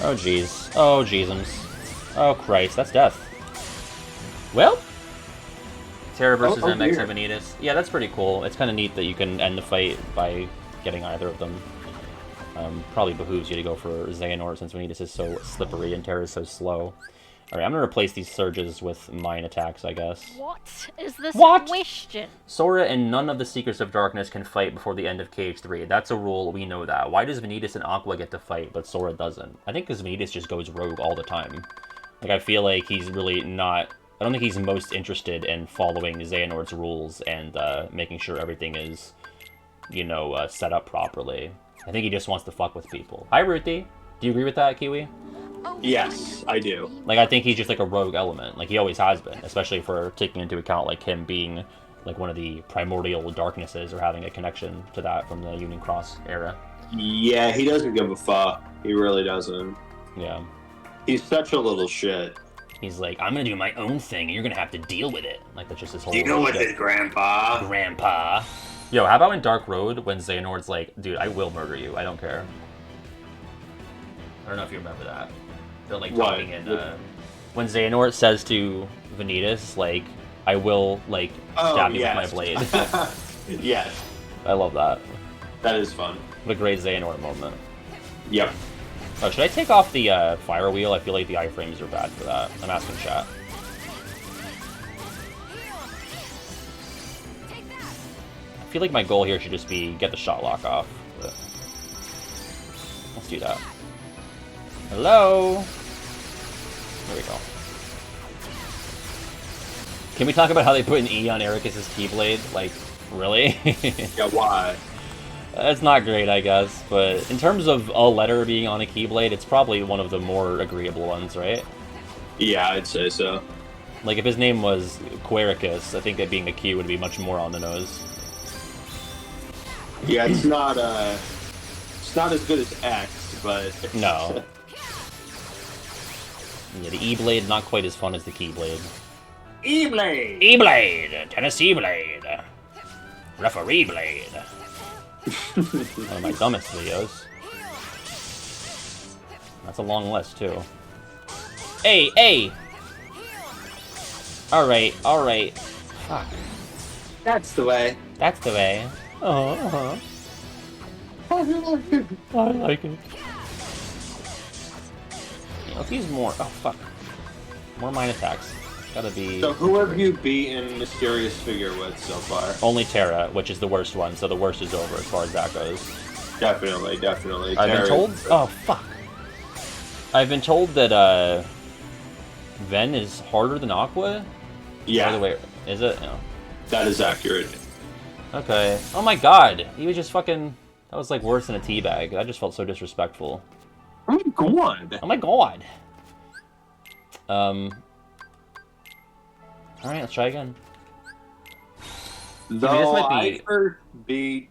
Oh, jeez. Oh, jeezums. Oh, Christ. That's death. Well. Terra versus MX and Ventus. Yeah, that's pretty cool. It's kind of neat that you can end the fight by getting either of them. Probably behooves you to go for Xehanort since Ventus is so slippery and Terra is so slow. Alright, I'm going to replace these Surges with Mine attacks, I guess. What is this question? Sora and none of the Seekers of Darkness can fight before the end of KH3. That's a rule, we know that. Why does Ventus and Aqua get to fight, but Sora doesn't? I think because Ventus just goes rogue all the time. Like, I feel like he's really not... I don't think he's most interested in following Xehanort's rules and making sure everything is, you know, set up properly. I think he just wants to fuck with people. Hi, Ruthie. Do you agree with that, Kiwi? Yes, I do. Like, I think he's just like a rogue element. Like, he always has been. Especially for taking into account, like, him being, like, one of the primordial darknesses or having a connection to that from the Union Cross era. Yeah, he doesn't give a fuck. He really doesn't. Yeah. He's such a little shit. He's like, I'm gonna do my own thing, and you're gonna have to deal with it. Like, that's just his whole... Deal with it, Grandpa. Grandpa. Yo, how about in Dark Road when Xehanort's like, dude, I will murder you. I don't care. I don't know if you remember that. They're like talking in, when Xehanort says to Ventus, like, I will, like, stab you with my blade. Yes. I love that. That is fun. What a great Xehanort moment. Yep. Oh, should I take off the fire wheel? I feel like the iframes are bad for that. I'm asking chat. I feel like my goal here should just be get the shot lock off. But let's do that. Hello? There we go. Can we talk about how they put an E on Ericus's Keyblade? Like, really? Yeah, why? It's not great, I guess, but in terms of a letter being on a Keyblade, it's probably one of the more agreeable ones, right? Yeah, I'd say so. Like, if his name was Quericus, I think that being a Q would be much more on the nose. Yeah, it's not as good as X, but... No. Yeah, the E-Blade, not quite as fun as the Keyblade. E-Blade! E-Blade! Tennessee Blade! Referee Blade! One of my dumbest videos. That's a long list, too. Hey, hey! Alright, alright. Fuck. That's the way. That's the way. I like it. Yeah, let's use more. Oh, fuck. More mine attacks. Gotta be... So who have you beaten Mysterious Figure with so far? Only Terra, which is the worst one, so the worst is over as far as that goes. Definitely, definitely. I've been told... Oh, fuck. I've been told that, Ven is harder than Aqua? Yeah. By the way, is it? No. That is accurate. Okay. Oh my god! He was just fucking... That was, like, worse than a teabag. That just felt so disrespectful. Oh my god! Oh my god! Alright, let's try again. Though I first beat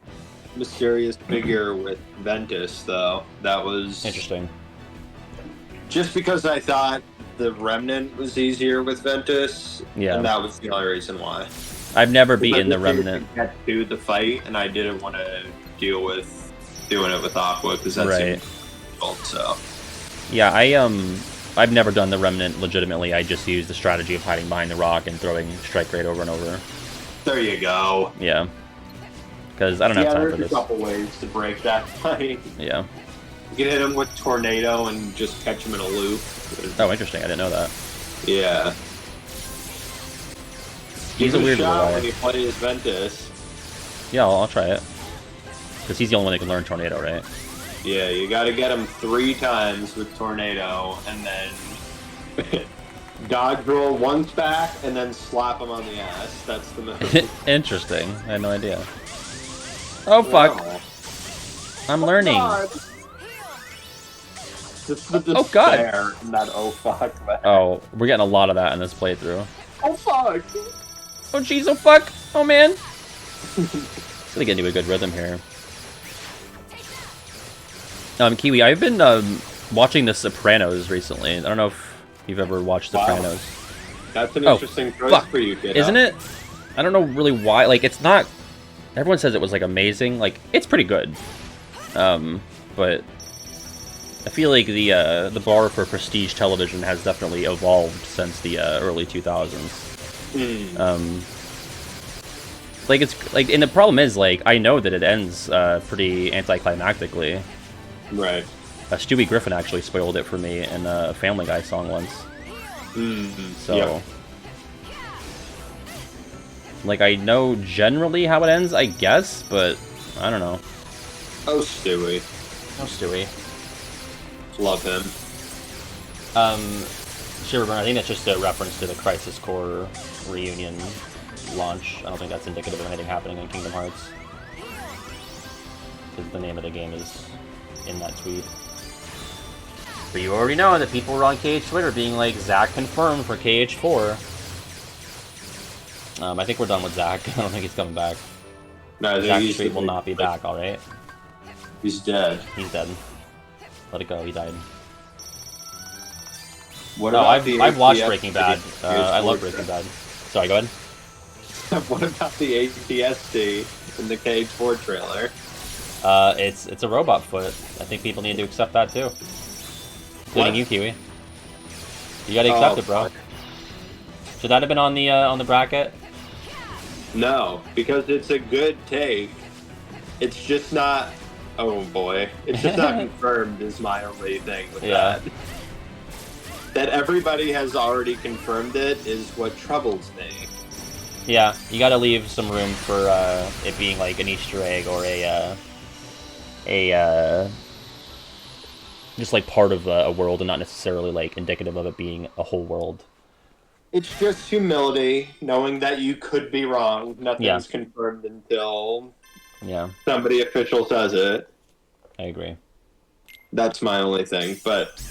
Mysterious Figure with Ventus, though. That was... Interesting. Just because I thought the Remnant was easier with Ventus. Yeah. And that was the only reason why. I've never beaten the Remnant. I get to the fight, and I didn't want to deal with doing it with Aqua because that's right. difficult. So. Yeah, I've never done the Remnant legitimately. I just use the strategy of hiding behind the rock and throwing Strike Rate over and over. There you go. Yeah. Because I don't have time for this. There's a couple ways to break that fight. Yeah. You can hit him with Tornado and just catch him in a loop. Oh, interesting. I didn't know that. Yeah. He's a weird little guy. When you play as Ventus. Yeah, I'll try it. Because he's the only one that can learn Tornado, right? Yeah, you gotta get him 3 times with Tornado, and then dodge roll once back, and then slap him on the ass. That's the move. Interesting. I had no idea. Oh, fuck. Wow. I'm learning. Oh, God. Not oh, fuck. Man. Oh, we're getting a lot of that in this playthrough. Oh, fuck. Oh, jeez, oh, fuck. Oh, man. Gonna get into a good rhythm here. Kiwi, I've been watching The Sopranos recently. I don't know if you've ever watched Sopranos. That's an interesting choice for you, kid. Isn't it? I don't know really why. Like, it's not... Everyone says it was, like, amazing. Like, it's pretty good. But I feel like the bar for prestige television has definitely evolved since the early 2000s. Like, it's... Like, and the problem is, like, I know that it ends pretty anticlimactically. Right. Stewie Griffin actually spoiled it for me in a Family Guy song once. So, yep. Like, I know generally how it ends, I guess, but I don't know. Oh, Stewie. Oh, Stewie. Love him. Shiverburn, I think that's just a reference to the Crisis Core reunion launch. I don't think that's indicative of anything happening in Kingdom Hearts. Because the name of the game is in that tweet. But you already know that people were on KH Twitter being like, Zach confirmed for KH4. I think we're done with Zach. I don't think he's coming back. No, Zach Street will not be back, alright? He's dead. He's dead. Let it go, he died. What no, about I've watched Breaking Bad. I love Breaking Bad. Sorry, go ahead. What about the ATSD in the KH4 trailer? It's a robot foot. I think people need to accept that too. Including you, Kiwi. You gotta accept it, bro. Fuck. Should that have been on the bracket? No, because it's a good take. It's just not... Oh boy. It's just not confirmed is my only thing with that. That everybody has already confirmed it is what troubles me. Yeah, you gotta leave some room for it being like an Easter egg or just like part of a world and not necessarily like indicative of it being a whole world. It's just humility, knowing that you could be wrong. Nothing's confirmed until somebody official says it. I agree. That's my only thing. But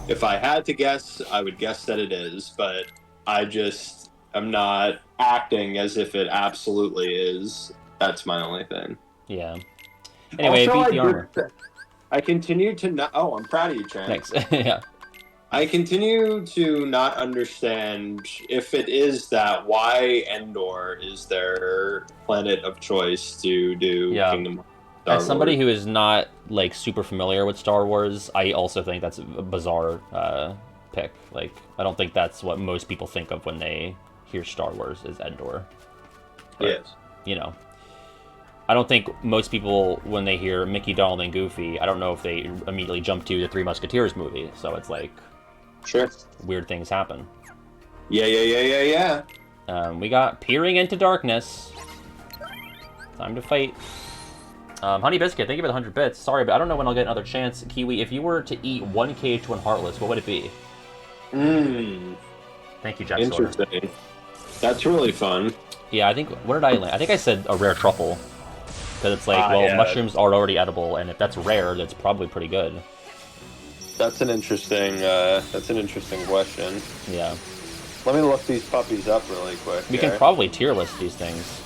if I had to guess, I would guess that it is. But I'm not acting as if it absolutely is. That's my only thing. Yeah. Anyway, also, beat the armor. I continue to not... Oh, I'm proud of you, Chan. Thanks. Yeah. I continue to not understand if it is that, why Endor is their planet of choice to do Kingdom Hearts. As somebody who is not like super familiar with Star Wars, I also think that's a bizarre pick. Like, I don't think that's what most people think of when they hear Star Wars is Endor. But, yes. You know, I don't think most people, when they hear Mickey, Donald, and Goofy, I don't know if they immediately jump to the Three Musketeers movie. So it's like, sure, weird things happen. Yeah. We got Peering into Darkness. Time to fight. Honey Biscuit, thank you for the 100 bits. Sorry, but I don't know when I'll get another chance. Kiwi, if you were to eat one KH1 Heartless, what would it be? Thank you, Jack. Interesting. That's really fun. Yeah, I think, what did I land? I think I said a rare truffle. Because it's like, mushrooms are already edible, and if that's rare, that's probably pretty good. That's an interesting question. Yeah. Let me look these puppies up really quick. We can probably tier list these things.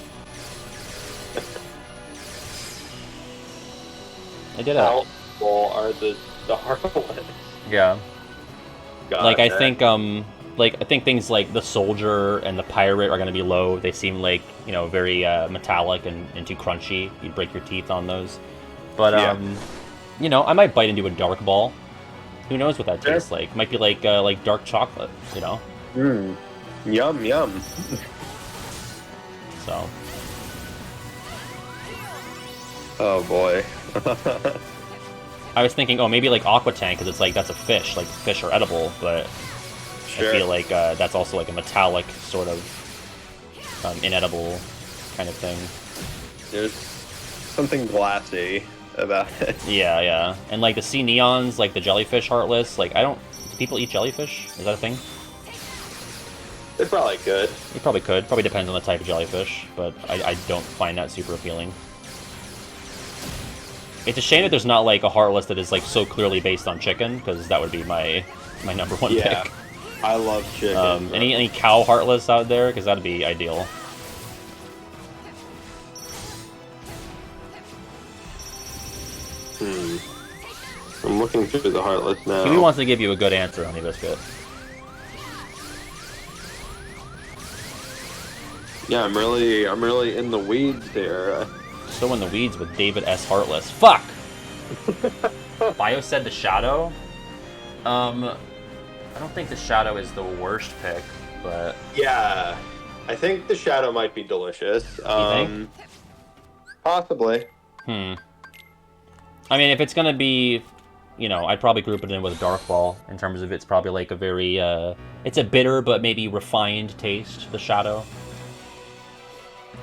I did it. How full are the Heartless? Yeah. Like I think things like the soldier and the pirate are going to be low. They seem like, you know, very metallic and too crunchy. You'd break your teeth on those. But you know, I might bite into a dark ball. Who knows what that tastes like? Might be like dark chocolate, you know. Yum yum. So. Oh boy. I was thinking, oh, maybe like Aqua Tank, because it's like that's a fish. Like fish are edible, but I feel like that's also like a metallic sort of inedible kind of thing. There's something glassy about it. Yeah, yeah. And like the sea neons, like the jellyfish Heartless, like do people eat jellyfish? Is that a thing? They probably could. You probably could. Probably depends on the type of jellyfish, but I don't find that super appealing. It's a shame that there's not like a Heartless that is like so clearly based on chicken, because that would be my number one pick. I love chicken. Any cow Heartless out there? Because that'd be ideal. I'm looking through the Heartless now. Kiwi wants to give you a good answer, Honey Biscuit. Yeah, I'm really in the weeds here. So in the weeds with David S. Heartless. Fuck! Bio said the Shadow. I don't think the Shadow is the worst pick, but... Yeah, I think the Shadow might be delicious. You think? Possibly. I mean, if it's gonna be, you know, I'd probably group it in with Dark Ball, in terms of it's probably like a very, it's a bitter but maybe refined taste, the Shadow.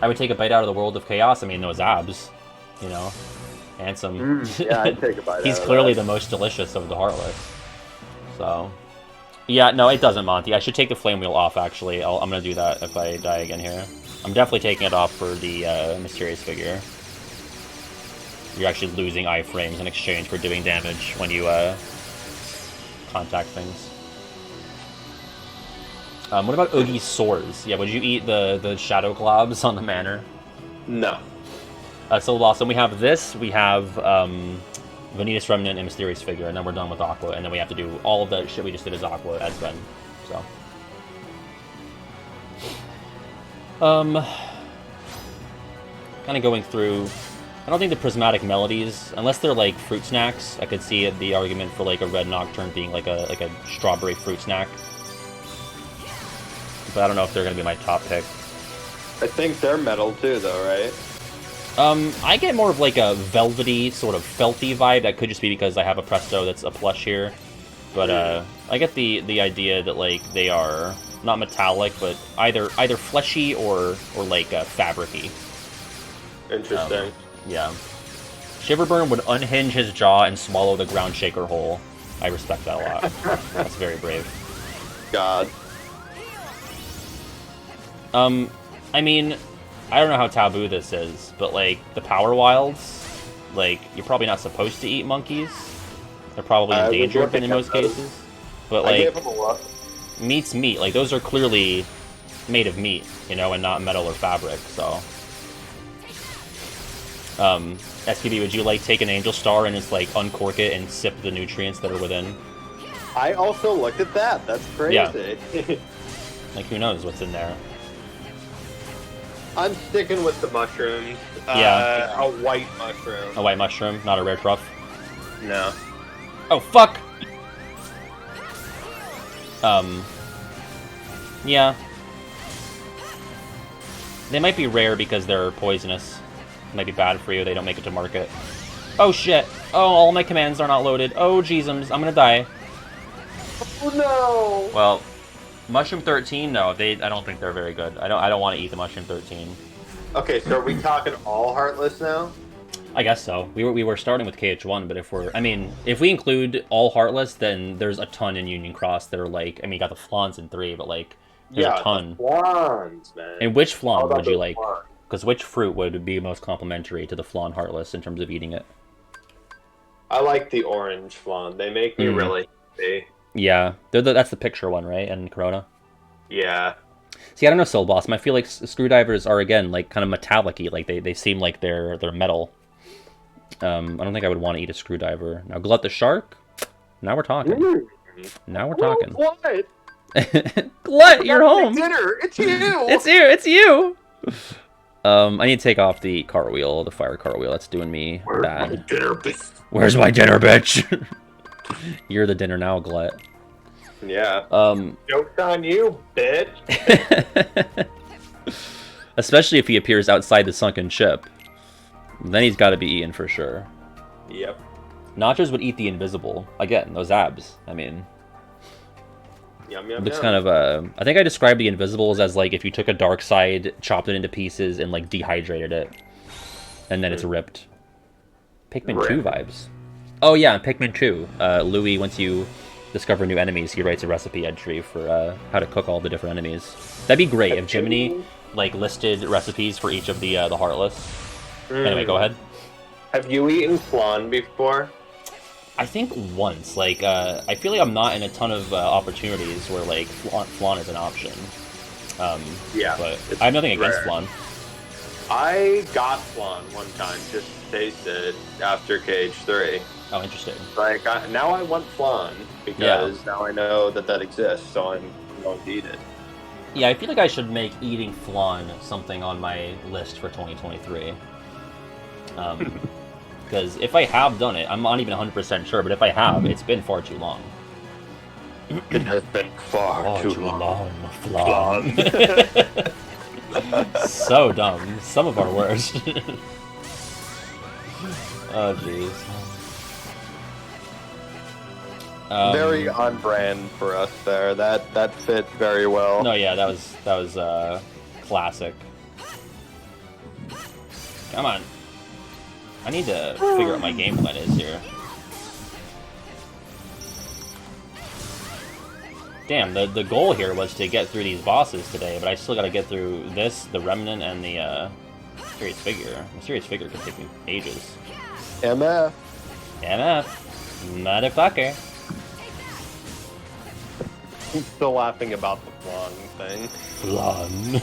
I would take a bite out of the World of Chaos. I mean, those abs, you know, and some... yeah, I'd take a bite He's clearly the most delicious of the Heartless. So... Yeah, no, it doesn't, Monty. I should take the Flame Wheel off, actually. I'm going to do that if I die again here. I'm definitely taking it off for the Mysterious Figure. You're actually losing iframes in exchange for doing damage when you contact things. What about Oogie's Swords? Yeah, would you eat the Shadow Globs on the Manor? No. So awesome. We have this. We have Vanitas Remnant and Mysterious Figure, and then we're done with Aqua, and then we have to do all of the shit we just did as Aqua as Ben. So. Kind of going through... I don't think the Prismatic Melodies, unless they're like fruit snacks, I could see the argument for like a Red Nocturne being like a strawberry fruit snack. But I don't know if they're going to be my top pick. I think they're metal too, though, right? I get more of like a velvety, sort of felty vibe. That could just be because I have a Presto that's a plush here. But I get the idea that like they are not metallic, but either fleshy or like fabric-y. Interesting. Yeah. Shiverburn would unhinge his jaw and swallow the ground shaker whole. I respect that a lot. That's very brave. God. I mean, I don't know how taboo this is, but like the Power Wilds, like you're probably not supposed to eat monkeys. They're probably endangered in most cases. But like, meat's meat. Like those are clearly made of meat, you know, and not metal or fabric. So, SPB, would you like take an Angel Star and just like uncork it and sip the nutrients that are within? I also looked at that. That's crazy. Yeah. Like who knows what's in there? I'm sticking with the mushrooms. Yeah. A white mushroom. A white mushroom, not a red truff? No. Oh, fuck! Yeah. They might be rare because they're poisonous. Might be bad for you, they don't make it to market. Oh shit! Oh, all my commands are not loaded. Oh, jeezums, I'm gonna die. Oh no! Well... Mushroom 13, no, I don't think they're very good. I don't want to eat the Mushroom 13. Okay, so are we talking all Heartless now? I guess so. We were starting with KH1, but if we include all Heartless, then there's a ton in Union Cross that are like, I mean, you got the Flans in 3, but like, there's a ton. The Flans, man. And which Flan would you like? Because which fruit would be most complimentary to the Flan Heartless in terms of eating it? I like the orange Flan. They make me really happy. Yeah, that's the picture one, right? And Corona? Yeah. See, I don't know, Soul Blossom. I feel like screwdrivers are, again, like, kind of metallic-y. Like, they seem like they're metal. I don't think I would want to eat a screwdriver. Now, Glut the Shark? Now we're talking. Now we're talking. What? Glut, you're home. Dinner. It's you. It's you. It's you. I need to take off the car wheel, the fire car wheel. That's doing me bad. My dinner, bitch? Where's my dinner, bitch? You're the dinner now, Glut. Yeah. Joke's on you, bitch. Especially if he appears outside the sunken ship. Then he's got to be eaten for sure. Yep. Nachos would eat the invisible. Again, those abs. I mean... Yum, yum, looks yum. kind of, I think I described the invisibles as, like, if you took a dark side, chopped it into pieces, and, like, dehydrated it. And then it's ripped. Pikmin 2 vibes. Oh, yeah, Pikmin 2. Louis, once you discover new enemies, he writes a recipe entry for how to cook all the different enemies. That'd be great if Jiminy, like, listed recipes for each of the Heartless. Anyway, go ahead. Have you eaten flan before? I think once. Like, I feel like I'm not in a ton of opportunities where, like, flan is an option. Yeah. But I have nothing against flan. I got flan one time, just to taste it after Cage 3. Oh, interesting. Like, now I want flan, because now I know that exists, so I'm going to eat it. Yeah, I feel like I should make eating flan something on my list for 2023. Because if I have done it, I'm not even 100% sure, but if I have, it's been far too long. It has been far too long. Flan. So dumb. Some of our worst. Oh, jeez. Very on brand for us there. That fit very well. No, yeah, that was classic. Come on. I need to figure out my game plan is here. Damn, the goal here was to get through these bosses today, but I still gotta get through this, the Remnant, and the Mysterious Figure. Mysterious Figure could take me ages. MF. MF. Motherfucker. I'm still laughing about the flan thing. Flan.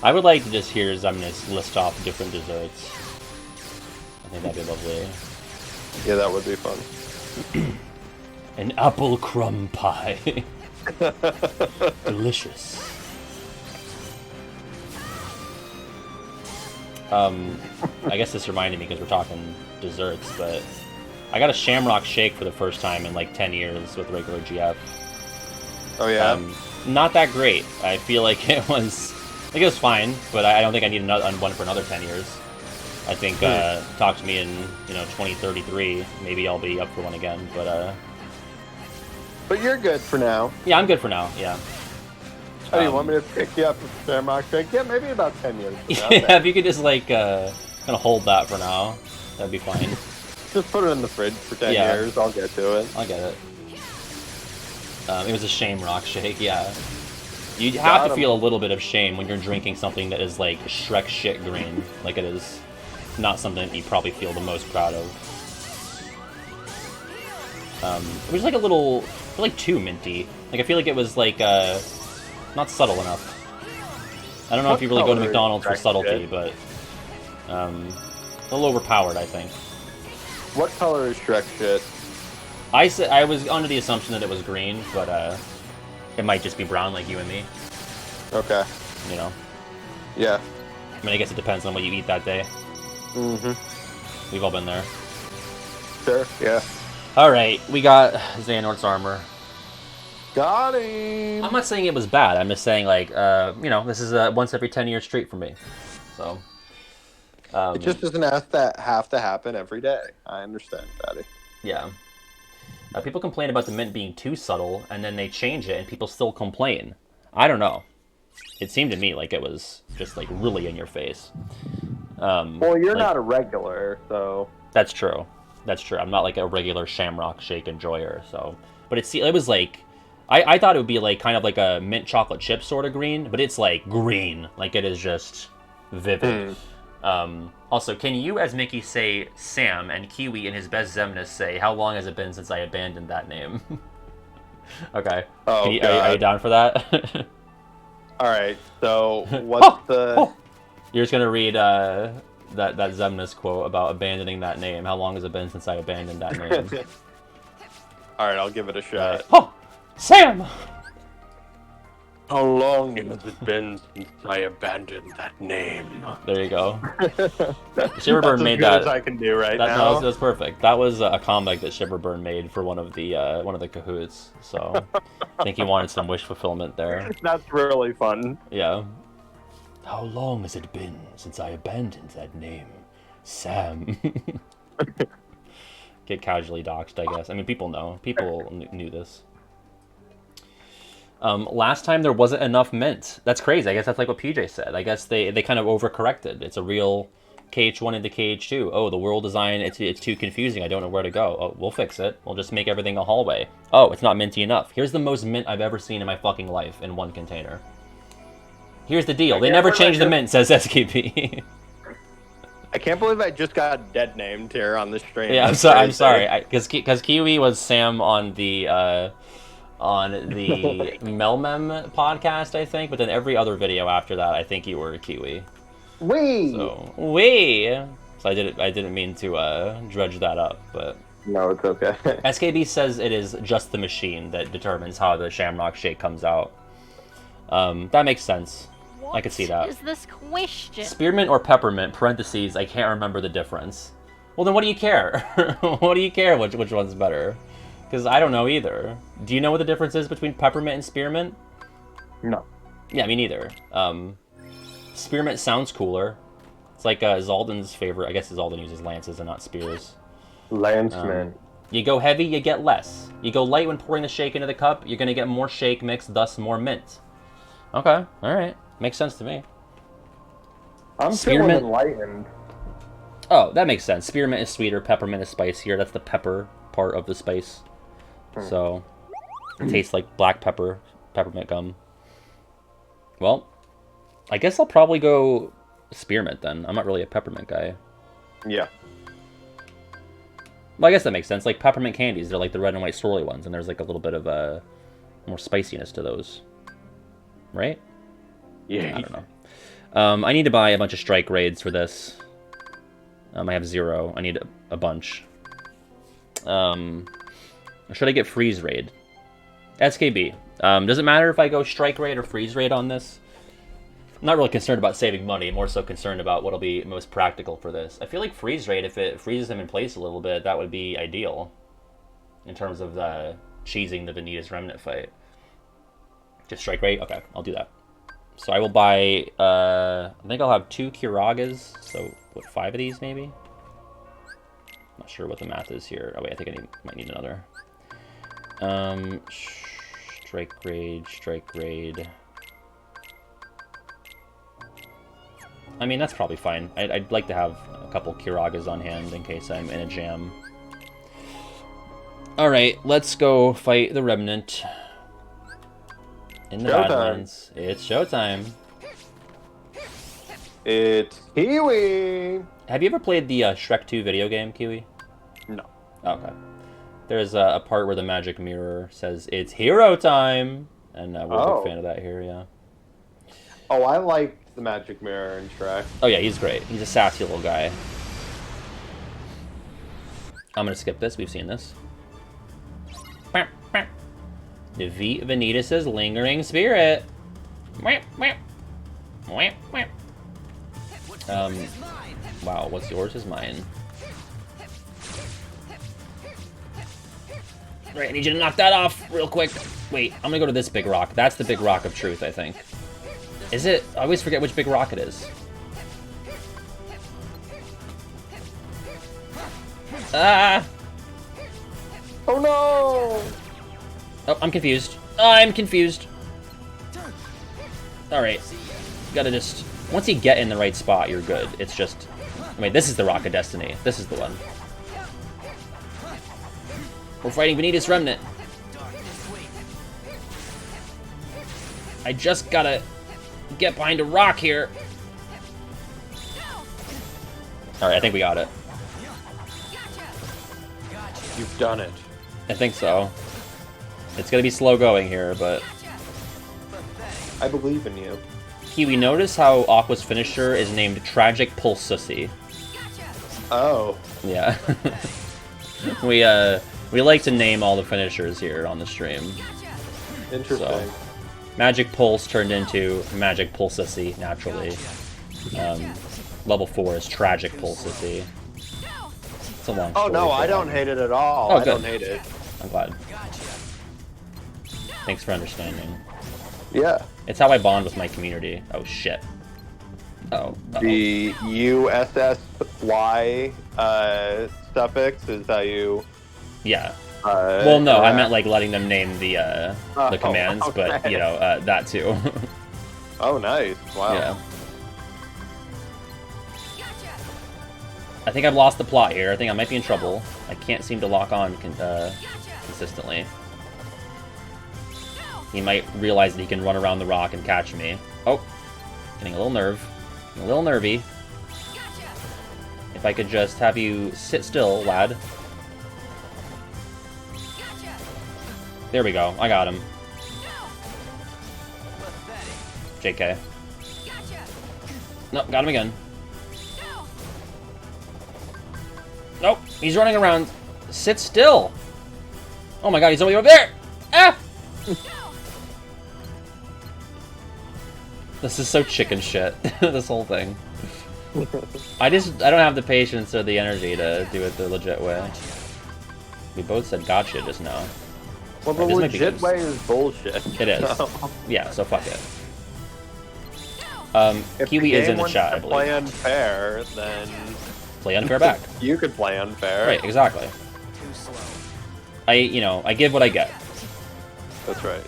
I would like to just hear Zemnis list off different desserts. I think that'd be lovely. Yeah, that would be fun. An apple crumb pie. Delicious. I guess this reminded me because we're talking desserts, but I got a Shamrock shake for the first time in like 10 years with regular GF. Oh yeah? Not that great. I feel like it was fine, but I don't think I need one for another 10 years. I think talk to me in 2033, maybe I'll be up for one again. But you're good for now. Yeah, I'm good for now. Yeah. Oh, you want me to pick you up with Shamrock shake? Yeah, maybe about 10 years. Yeah, if you could just like kind of hold that for now, that'd be fine. Just put it in the fridge for 10 years. I'll get to it. I'll get it. It was a Shamrock shake. Yeah. You have to feel a little bit of shame when you're drinking something that is like Shrek shit green. Like it is not something that you probably feel the most proud of. It was like a little, like too minty. Like I feel like it was like not subtle enough. I don't know if you really go to McDonald's for subtlety, but a little overpowered, I think. What color is Shrek shit? I was under the assumption that it was green, but it might just be brown like you and me. Okay. You know? Yeah. I mean, I guess it depends on what you eat that day. Mm-hmm. We've all been there. Sure, yeah. Alright, we got Xehanort's armor. Got him! I'm not saying it was bad, I'm just saying, like, this is a once every 10-year streak for me. So... it just doesn't have to happen every day. I understand, Daddy. Yeah. People complain about the mint being too subtle, and then they change it, and people still complain. I don't know. It seemed to me like it was just, like, really in your face. Well, you're not a regular, so... That's true. That's true. I'm not, like, a regular Shamrock shake enjoyer, so... But it was, like... I thought it would be, like, kind of like a mint chocolate chip sort of green, but it's, like, green. Like, it is just vivid. Also, can you, as Mickey, say Sam, and Kiwi in his best Zemnis say, how long has it been since I abandoned that name? Okay. Oh, are you down for that? Alright, so what's the... You're just going to read that Zemnis quote about abandoning that name. How long has it been since I abandoned that name? Alright, I'll give it a shot. Oh! Sam! How long has it been since I abandoned that name? There you go. Shiverburn made that. That's as good as I can do right now. No, that's perfect. That was a comic that Shiverburn made for one of the Kahoots. So I think he wanted some wish fulfillment there. That's really fun. Yeah. How long has it been since I abandoned that name, Sam? Get casually doxxed, I guess. I mean, people know. People knew this. Last time there wasn't enough mint. That's crazy. I guess that's like what PJ said. I guess they kind of overcorrected. It's a real KH1 into KH2. Oh, the world design, it's too confusing. I don't know where to go. Oh, we'll fix it. We'll just make everything a hallway. Oh, it's not minty enough. Here's the most mint I've ever seen in my fucking life in one container. Here's the deal. They never changed the mint, says SKP. I can't believe I just got dead named here on the stream. Yeah, I'm sorry. Because Kiwi was Sam on the Melmem podcast, I think, but then every other video after that, I think you were Kiwi. So I didn't mean to dredge that up, but no, it's okay. SKB says it is just the machine that determines how the Shamrock shake comes out. That makes sense. I could see that. What is this question? Spearmint or peppermint? Parentheses. I can't remember the difference. Well, then what do you care? What do you care? Which one's better? Because I don't know either. Do you know what the difference is between peppermint and spearmint? No. Yeah, me neither. Spearmint sounds cooler. It's like Zaldan's favorite. I guess Zaldan uses lances and not spears. Lanceman. You go heavy, you get less. You go light when pouring the shake into the cup, you're going to get more shake mix, thus more mint. Okay, alright. Makes sense to me. I'm feeling enlightened. Oh, that makes sense. Spearmint is sweeter, peppermint is spicier. That's the pepper part of the spice. So, it tastes like black peppermint gum. Well, I guess I'll probably go spearmint then. I'm not really a peppermint guy. Yeah. Well, I guess that makes sense. Like peppermint candies, they're like the red and white swirly ones, and there's like a little bit of more spiciness to those. Right? Yeah. I don't know. I need to buy a bunch of strike raids for this. I have 0. I need a bunch. Should I get freeze raid? SKB. Does it matter if I go strike raid or freeze raid on this? I'm not really concerned about saving money, more so concerned about what'll be most practical for this. I feel like freeze raid, if it freezes him in place a little bit, that would be ideal. In terms of cheesing the Vanitas Remnant fight. Just strike raid? Okay, I'll do that. So I will buy, I think I'll have 2 Kiragas, so what, 5 of these maybe? Not sure what the math is here. Oh wait, I think I might need another. Strike raid. I mean, that's probably fine. I'd like to have a couple Kiragas on hand in case I'm in a jam. Alright, let's go fight the Remnant. In the Badlands. It's showtime. It's Kiwi! Have you ever played the Shrek 2 video game, Kiwi? No. Oh, okay. There's a part where the magic mirror says, it's hero time! And we're a big fan of that here, yeah. Oh, I like the magic mirror in Shrek. Oh yeah, he's great. He's a sassy little guy. I'm gonna skip this. We've seen this. Defeat Vanitas' lingering spirit. Wow, what's yours is mine. Right, I need you to knock that off real quick. Wait, I'm gonna go to this big rock. That's the big rock of truth, I think. Is it? I always forget which big rock it is. Ah! Oh no! Oh, I'm confused. I'm confused. Alright. Gotta just... Once you get in the right spot, you're good. It's just... Wait, this is the Rock of Destiny. This is the one. We're fighting Vanitas Remnant. I just gotta get behind a rock here. Alright, I think we got it. You've done it. I think so. It's gonna be slow going here, but... I believe in you. Kiwi, notice how Aqua's finisher is named Tragic Pulsussy. Oh. Yeah. We like to name all the finishers here on the stream. Interesting. So, Magic Pulse turned into Magic Pulsissy, naturally. Level 4 is Tragic Pulsissy. It's a long story. Oh no, I don't hate it at all. I don't hate it. I'm glad. Thanks for understanding. Yeah. It's how I bond with my community. Oh shit. Oh. The USSY suffix is how you. Yeah. Well, no, I yeah. meant like letting them name the commands, but you know that too. Oh, nice! Wow. Yeah. I think I've lost the plot here. I think I might be in trouble. I can't seem to lock on consistently. He might realize that he can run around the rock and catch me. Oh, getting a little a little nervy. If I could just have you sit still, lad. There we go. I got him. JK. Nope, got him again. Nope, he's running around. Sit still. Oh my god, he's over there. Ah! This is so chicken shit, this whole thing. I don't have the patience or the energy to do it the legit way. We both said gotcha just now. Well, the legit way is bullshit. It is. Yeah, so fuck it. Kiwi is in the chat, I believe. Play unfair, then... Play unfair back. You could play unfair. Right, exactly. I give what I get. That's right.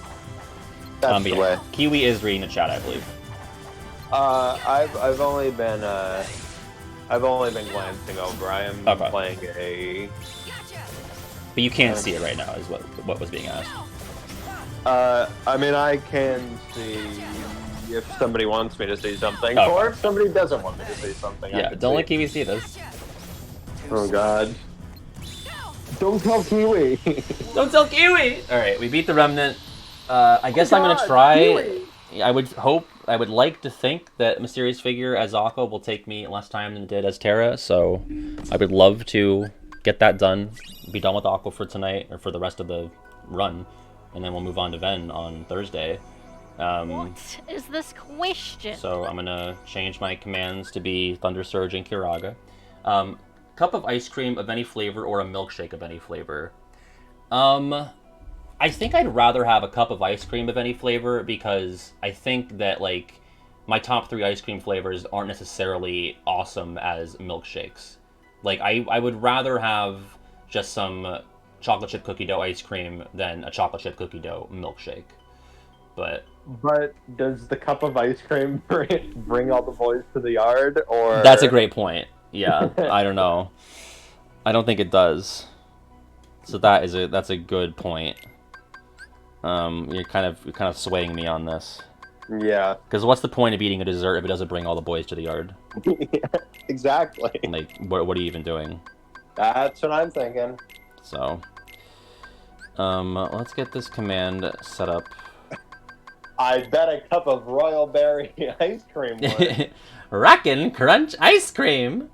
That's the way. Kiwi is reading the chat, I believe. I've only been glancing over. I am playing a. But you can't see it right now, is what was being asked. I mean, I can see if somebody wants me to see something, or if somebody doesn't want me to see something. Yeah, don't let Kiwi see this. Oh god. Don't tell Kiwi. Don't tell Kiwi. All right, we beat the Remnant. I guess I'm gonna try. Kiwi. I would like to think that Mysterious Figure as Aqua will take me less time than it did as Terra, so I would love to get that done, be done with Aqua for tonight, or for the rest of the run, and then we'll move on to Ven on Thursday. What is this question? So I'm gonna change my commands to be Thunder Surge and Kiraga. Cup of ice cream of any flavor or a milkshake of any flavor. I think I'd rather have a cup of ice cream of any flavor, because I think that, like, my top 3 ice cream flavors aren't necessarily awesome as milkshakes. Like, I would rather have just some chocolate chip cookie dough ice cream than a chocolate chip cookie dough milkshake. But does the cup of ice cream bring all the boys to the yard, or? That's a great point. Yeah, I don't know. I don't think it does. So that's a good point. You're kind of swaying me on this. Yeah. Because what's the point of eating a dessert if it doesn't bring all the boys to the yard? Yeah, exactly. Like, what are you even doing? That's what I'm thinking. So, let's get this command set up. I bet a cup of royal berry ice cream would. Rockin' Crunch ice cream!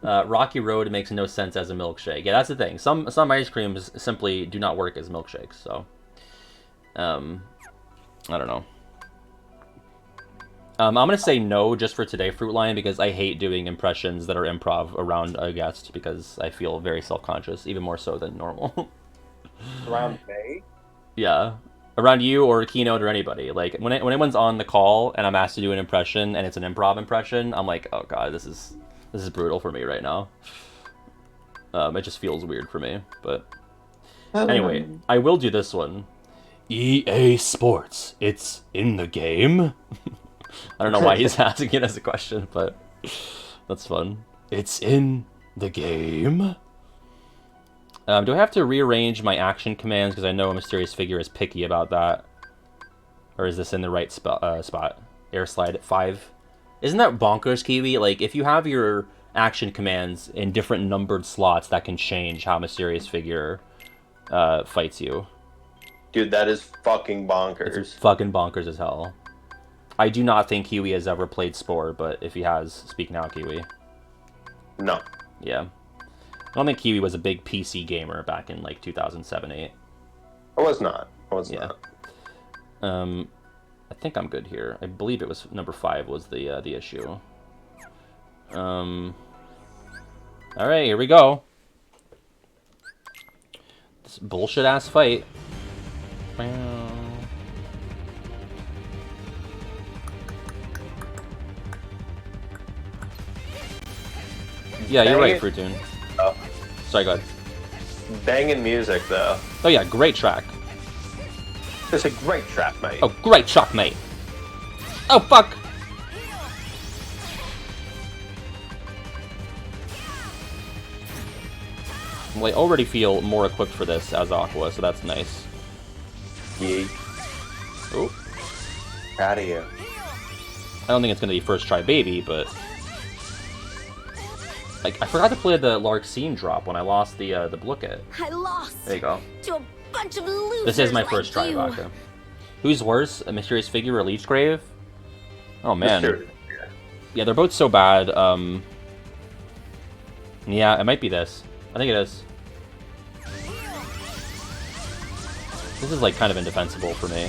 Rocky Road makes no sense as a milkshake. Yeah, that's the thing. Some ice creams simply do not work as milkshakes, so... I don't know. I'm gonna say no just for today, Fruitline, because I hate doing impressions that are improv around a guest, because I feel very self-conscious, even more so than normal. Around me? Yeah. Around you or Keynote or anybody. Like, when anyone's on the call and I'm asked to do an impression and it's an improv impression, I'm like, oh god, this is brutal for me right now. It just feels weird for me, but... Anyway, I will do this one. EA Sports, it's in the game? I don't know why he's asking it as a question, but that's fun. It's in the game? Do I have to rearrange my action commands, because I know a Mysterious Figure is picky about that? Or is this in the right spot? Air slide at 5? Isn't that bonkers, Kiwi? Like, if you have your action commands in different numbered slots, that can change how Mysterious Figure fights you. Dude, that is fucking bonkers. It's fucking bonkers as hell. I do not think Kiwi has ever played Spore, but if he has, speak now, Kiwi. No. Yeah. I don't think Kiwi was a big PC gamer back in like 2007, 8. I was not. I was not. I think I'm good here. I believe it was number 5 was the issue. All right, here we go. This bullshit ass fight. Yeah, you're right, Fruitoon. Oh. Sorry, go ahead. Banging music, though. Oh yeah, great track. It's a great track, mate. Oh, great track, mate. Oh, fuck! Well, I already feel more equipped for this as Aqua, so that's nice. Yeet. Oh. Proud of you. I don't think it's gonna be first try baby, but... Like, I forgot to play the Larxene drop when I lost the Blooket. I lost. There you go. To a bunch of losers. This is my like first try, you. Vodka. Who's worse, a Mysterious Figure or Leechgrave? Oh man. Yeah, they're both so bad. Yeah, it might be this. I think it is. This is like kind of indefensible for me.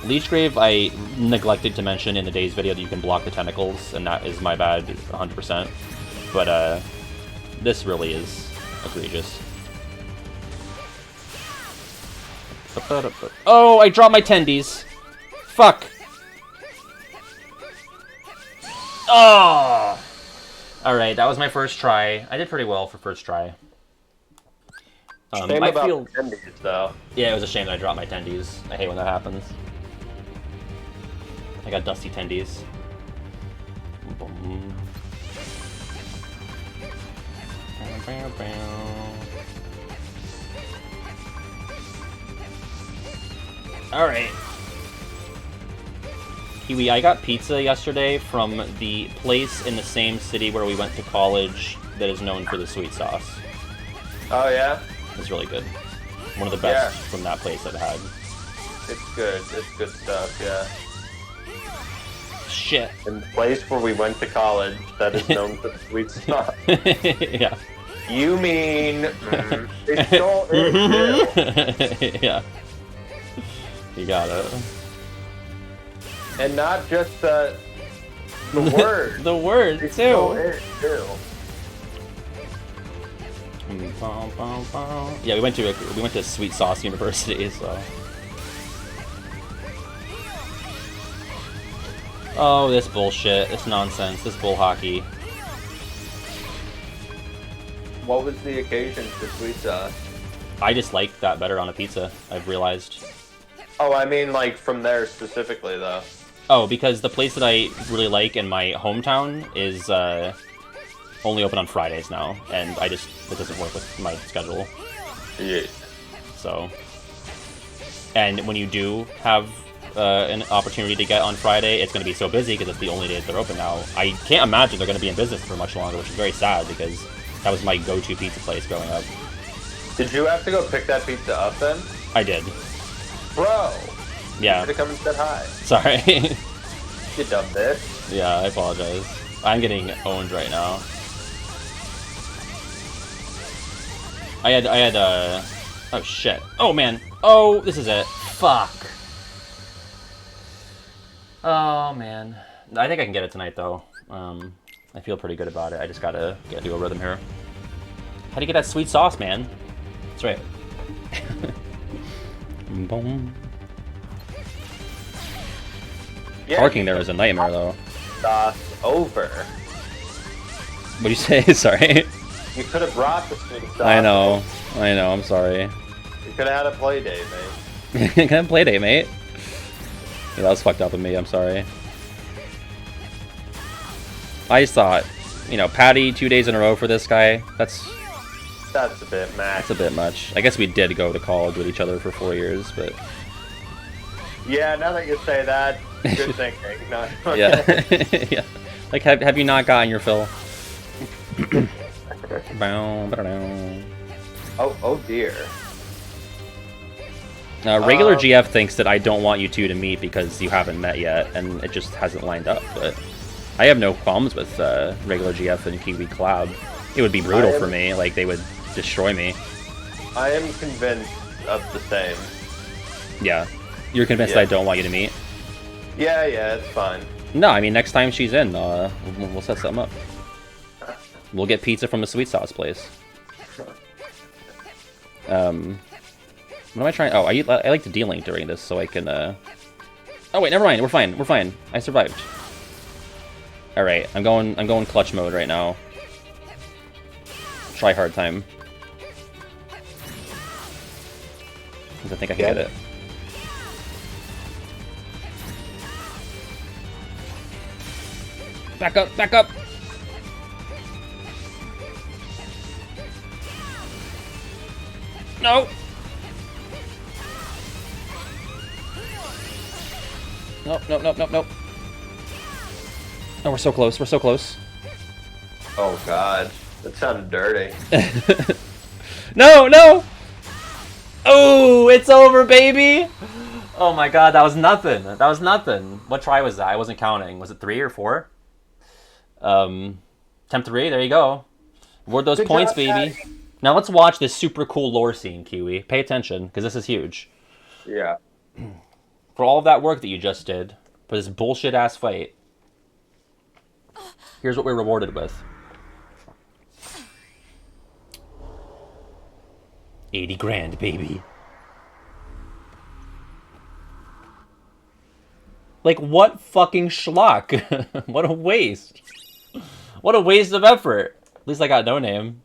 Leechgrave, I neglected to mention in the day's video that you can block the tentacles, and that is my bad 100%. But this really is egregious. Oh, I dropped my tendies. Fuck. Oh. Alright, that was my first try. I did pretty well for first try. Shame about the tendies, though. Yeah, it was a shame that I dropped my tendies. I hate when that happens. I got dusty tendies. Alright. Kiwi, I got pizza yesterday from the place in the same city where we went to college that is known for the sweet sauce. Oh, yeah? It's really good. One of the best from that place I've had. It's good. It's good stuff, yeah. Shit. In the place where we went to college that is known for the sweet stuff. Yeah. You mean... it still is, too. Yeah. You got it. And not just the word. The word, it too. Still is, too. Yeah, we went to Sweet Sauce University, so. Oh, this bullshit, this nonsense, this bull hockey. What was the occasion for sweet sauce? I just like that better on a pizza, I've realized. Oh, I mean, like, from there specifically, though. Oh, because the place that I really like in my hometown is, only open on Fridays now, and it doesn't work with my schedule. Yeah. So, and when you do have an opportunity to get on Friday, it's going to be so busy because it's the only day that they're open now. I can't imagine they're going to be in business for much longer, which is very sad because that was my go-to pizza place growing up. Did you have to go pick that pizza up then? I did. Bro! Yeah. You should have come and said hi. Sorry. You dumb bitch. Yeah, I apologize. I'm getting owned right now. I had, oh shit. Oh man. Oh, this is it. Fuck. Oh man. I think I can get it tonight though. I feel pretty good about it. I just gotta do a rhythm here. How do you get that sweet sauce, man? That's right. Boom. Yeah, Parking there is a nightmare though. Sauce over. What'd you say? Sorry. You could have brought the sweet sauce. I know, I'm sorry. You could have had a play date, mate. Can I play date, mate? Yeah, that was fucked up of me, I'm sorry. I just thought, you know, Patty 2 days in a row for this guy, that's a bit max. That's a bit much. I guess we did go to college with each other for 4 years, but... Yeah, now that you say that, good thinking. No, okay. Yeah. Yeah. Like, have you not gotten your fill? Oh dear. Regular GF thinks that I don't want you two to meet because you haven't met yet, and it just hasn't lined up, but I have no problems with regular GF and Kiwi collab. It would be brutal for me. Like, they would destroy me. I am convinced of the same. Yeah. You're convinced I don't want you to meet? Yeah, it's fine. No, I mean, next time she's in, we'll set something up. We'll get pizza from the sweet sauce place. What am I trying? Oh, I like to D-Link during this so I can, Oh, wait, never mind. We're fine. We're fine. I survived. Alright, I'm going clutch mode right now. Try hard time. Because I think I can get it. Back up! Back up! No! Nope, nope, nope, nope, nope. Oh, we're so close. We're so close. Oh, God. That sounded dirty. No, no! Oh, it's over, baby! Oh my god, that was nothing. That was nothing. What try was that? I wasn't counting. Was it 3 or 4? Temp 3, there you go. Reward those points, baby. Now let's watch this super cool lore scene, Kiwi. Pay attention, because this is huge. Yeah. For all of that work that you just did, for this bullshit-ass fight, here's what we're rewarded with. 80 grand, baby. Like, what fucking schlock? What a waste. What a waste of effort. At least I got no name.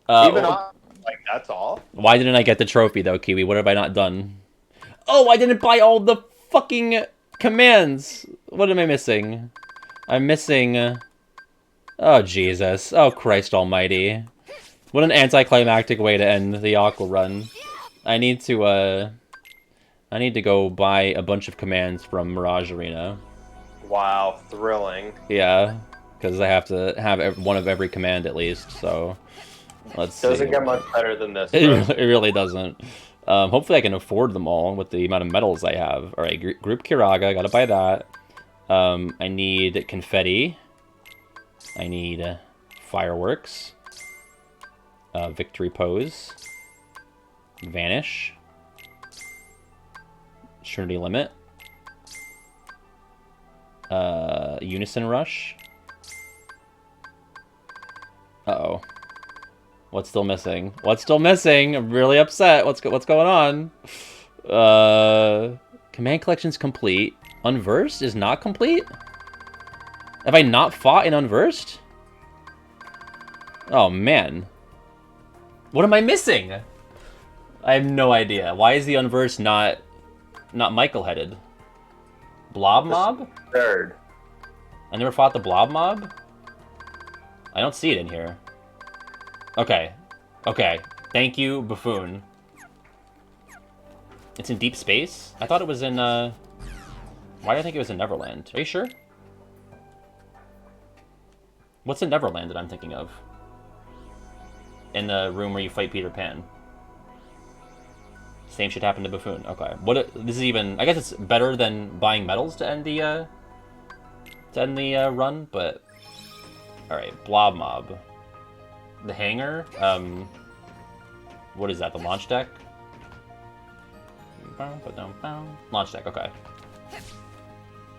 Even on, like, that's all? Why didn't I get the trophy, though, Kiwi? What have I not done? Oh, I didn't buy all the fucking commands. What am I missing? I'm missing... Oh, Jesus. Oh, Christ almighty. What an anticlimactic way to end the Aqua run. I need to go buy a bunch of commands from Mirage Arena. Wow, thrilling. Yeah, because I have to have one of every command at least, so... Let's see. Doesn't get much better than this. It really doesn't. Hopefully I can afford them all with the amount of medals I have. Alright, Group Kiraga, gotta buy that. I need Confetti. I need Fireworks. Victory Pose. Vanish. Trinity Limit. Unison Rush. Uh-oh. What's still missing? What's still missing? I'm really upset. What's going on? Command collection's complete. Unversed is not complete? Have I not fought in Unversed? Oh, man. What am I missing? I have no idea. Why is the Unversed not Michael-headed? Blob Mob? Third. I never fought the Blob Mob? I don't see it in here. Okay. Okay. Thank you, Buffoon. It's in Deep Space? I thought it was in, Why did I think it was in Neverland? Are you sure? What's in Neverland that I'm thinking of? In the room where you fight Peter Pan. Same shit happened to Buffoon. Okay. This is even... I guess it's better than buying medals to end the, run, but... Alright, Blob Mob. The hangar, what is that, the launch deck? Launch deck, okay.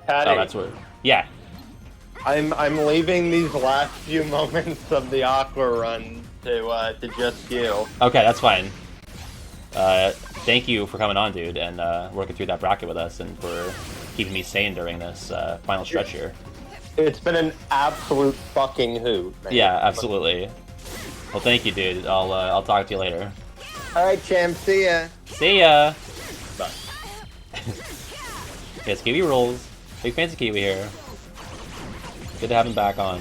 Patty, oh, that's what, yeah. I'm leaving these last few moments of the Aqua run to just you. Okay, that's fine. Thank you for coming on, dude, and working through that bracket with us, and for keeping me sane during this final stretch here. It's been an absolute fucking hoot, man. Yeah, absolutely. Well, thank you, dude. I'll talk to you later. All right, champ. See ya. See ya. Bye. Yes, Kiwi rules. Big fans of Kiwi here. Good to have him back on.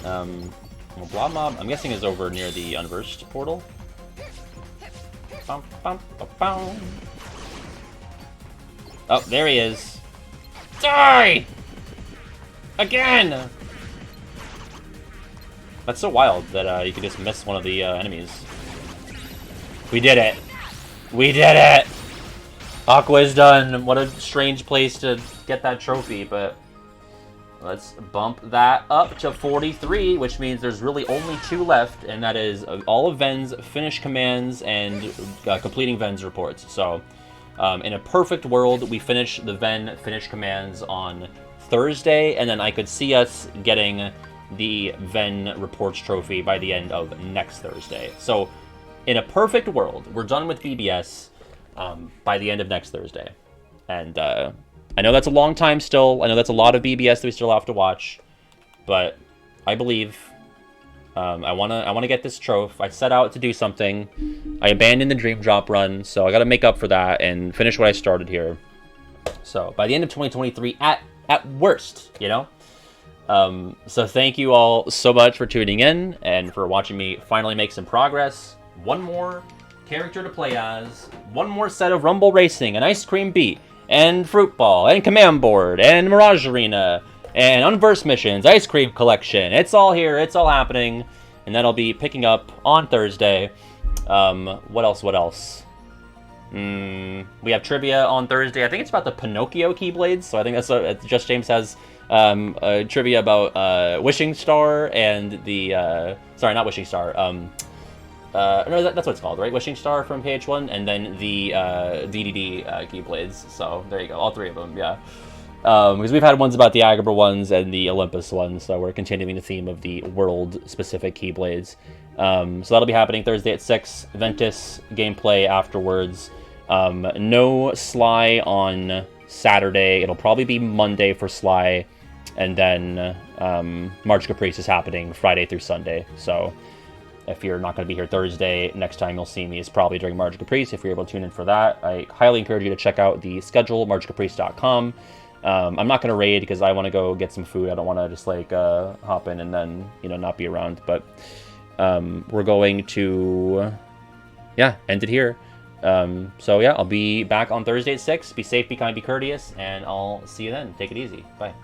Well, Blob Mob, I'm guessing, is over near the Unversed portal. Bum, bum, bum, bum. Oh, there he is. Die! Again! That's so wild that you can just miss one of the enemies. We did it! We did it! Aqua is done. What a strange place to get that trophy, but Let's bump that up to 43, which means there's really only 2 left, and that is all of Ven's finished commands and completing Ven's reports. So, in a perfect world, we finish the Ven finished commands on Thursday, and then I could see us getting the Ven reports trophy by the end of next Thursday. So, in a perfect world, we're done with BBS by the end of next Thursday. And I know that's a long time still. I know that's a lot of BBS that we still have to watch, but I believe I wanna get this trophy. I set out to do something. I abandoned the Dream Drop run, so I got to make up for that and finish what I started here. So by the end of 2023, at worst, you know. So thank you all so much for tuning in and for watching me finally make some progress. One more character to play as, one more set of Rumble Racing and Ice Cream Beat and Fruit Ball and Command Board and Mirage Arena and Unversed Missions, Ice Cream Collection. It's all here, it's all happening, and that'll be picking up on Thursday. What else? We have trivia on Thursday. I think it's about the Pinocchio Keyblades, so I think that's what Just James has trivia about Wishing Star and the sorry, not Wishing Star. No, that's what it's called, right? Wishing Star from PH1, and then the DDD Keyblades. So there you go, all 3 of them, yeah. Because we've had ones about the Agrabah ones and the Olympus ones, so we're continuing the theme of the world-specific Keyblades. So that'll be happening Thursday at 6. Ventus gameplay afterwards. No Sly on Saturday. It'll probably be Monday for Sly, and then March Caprice is happening Friday through Sunday. So if you're not going to be here Thursday, next time you'll see me is probably during March Caprice. If you're able to tune in for that, I highly encourage you to check out the schedule, marchcaprice.com. I'm not going to raid because I want to go get some food. I don't want to just like hop in and then, you know, not be around. But we're going to, end it here. So yeah, I'll be back on Thursday at 6. Be safe, be kind, be courteous, and I'll see you then. Take it easy. Bye.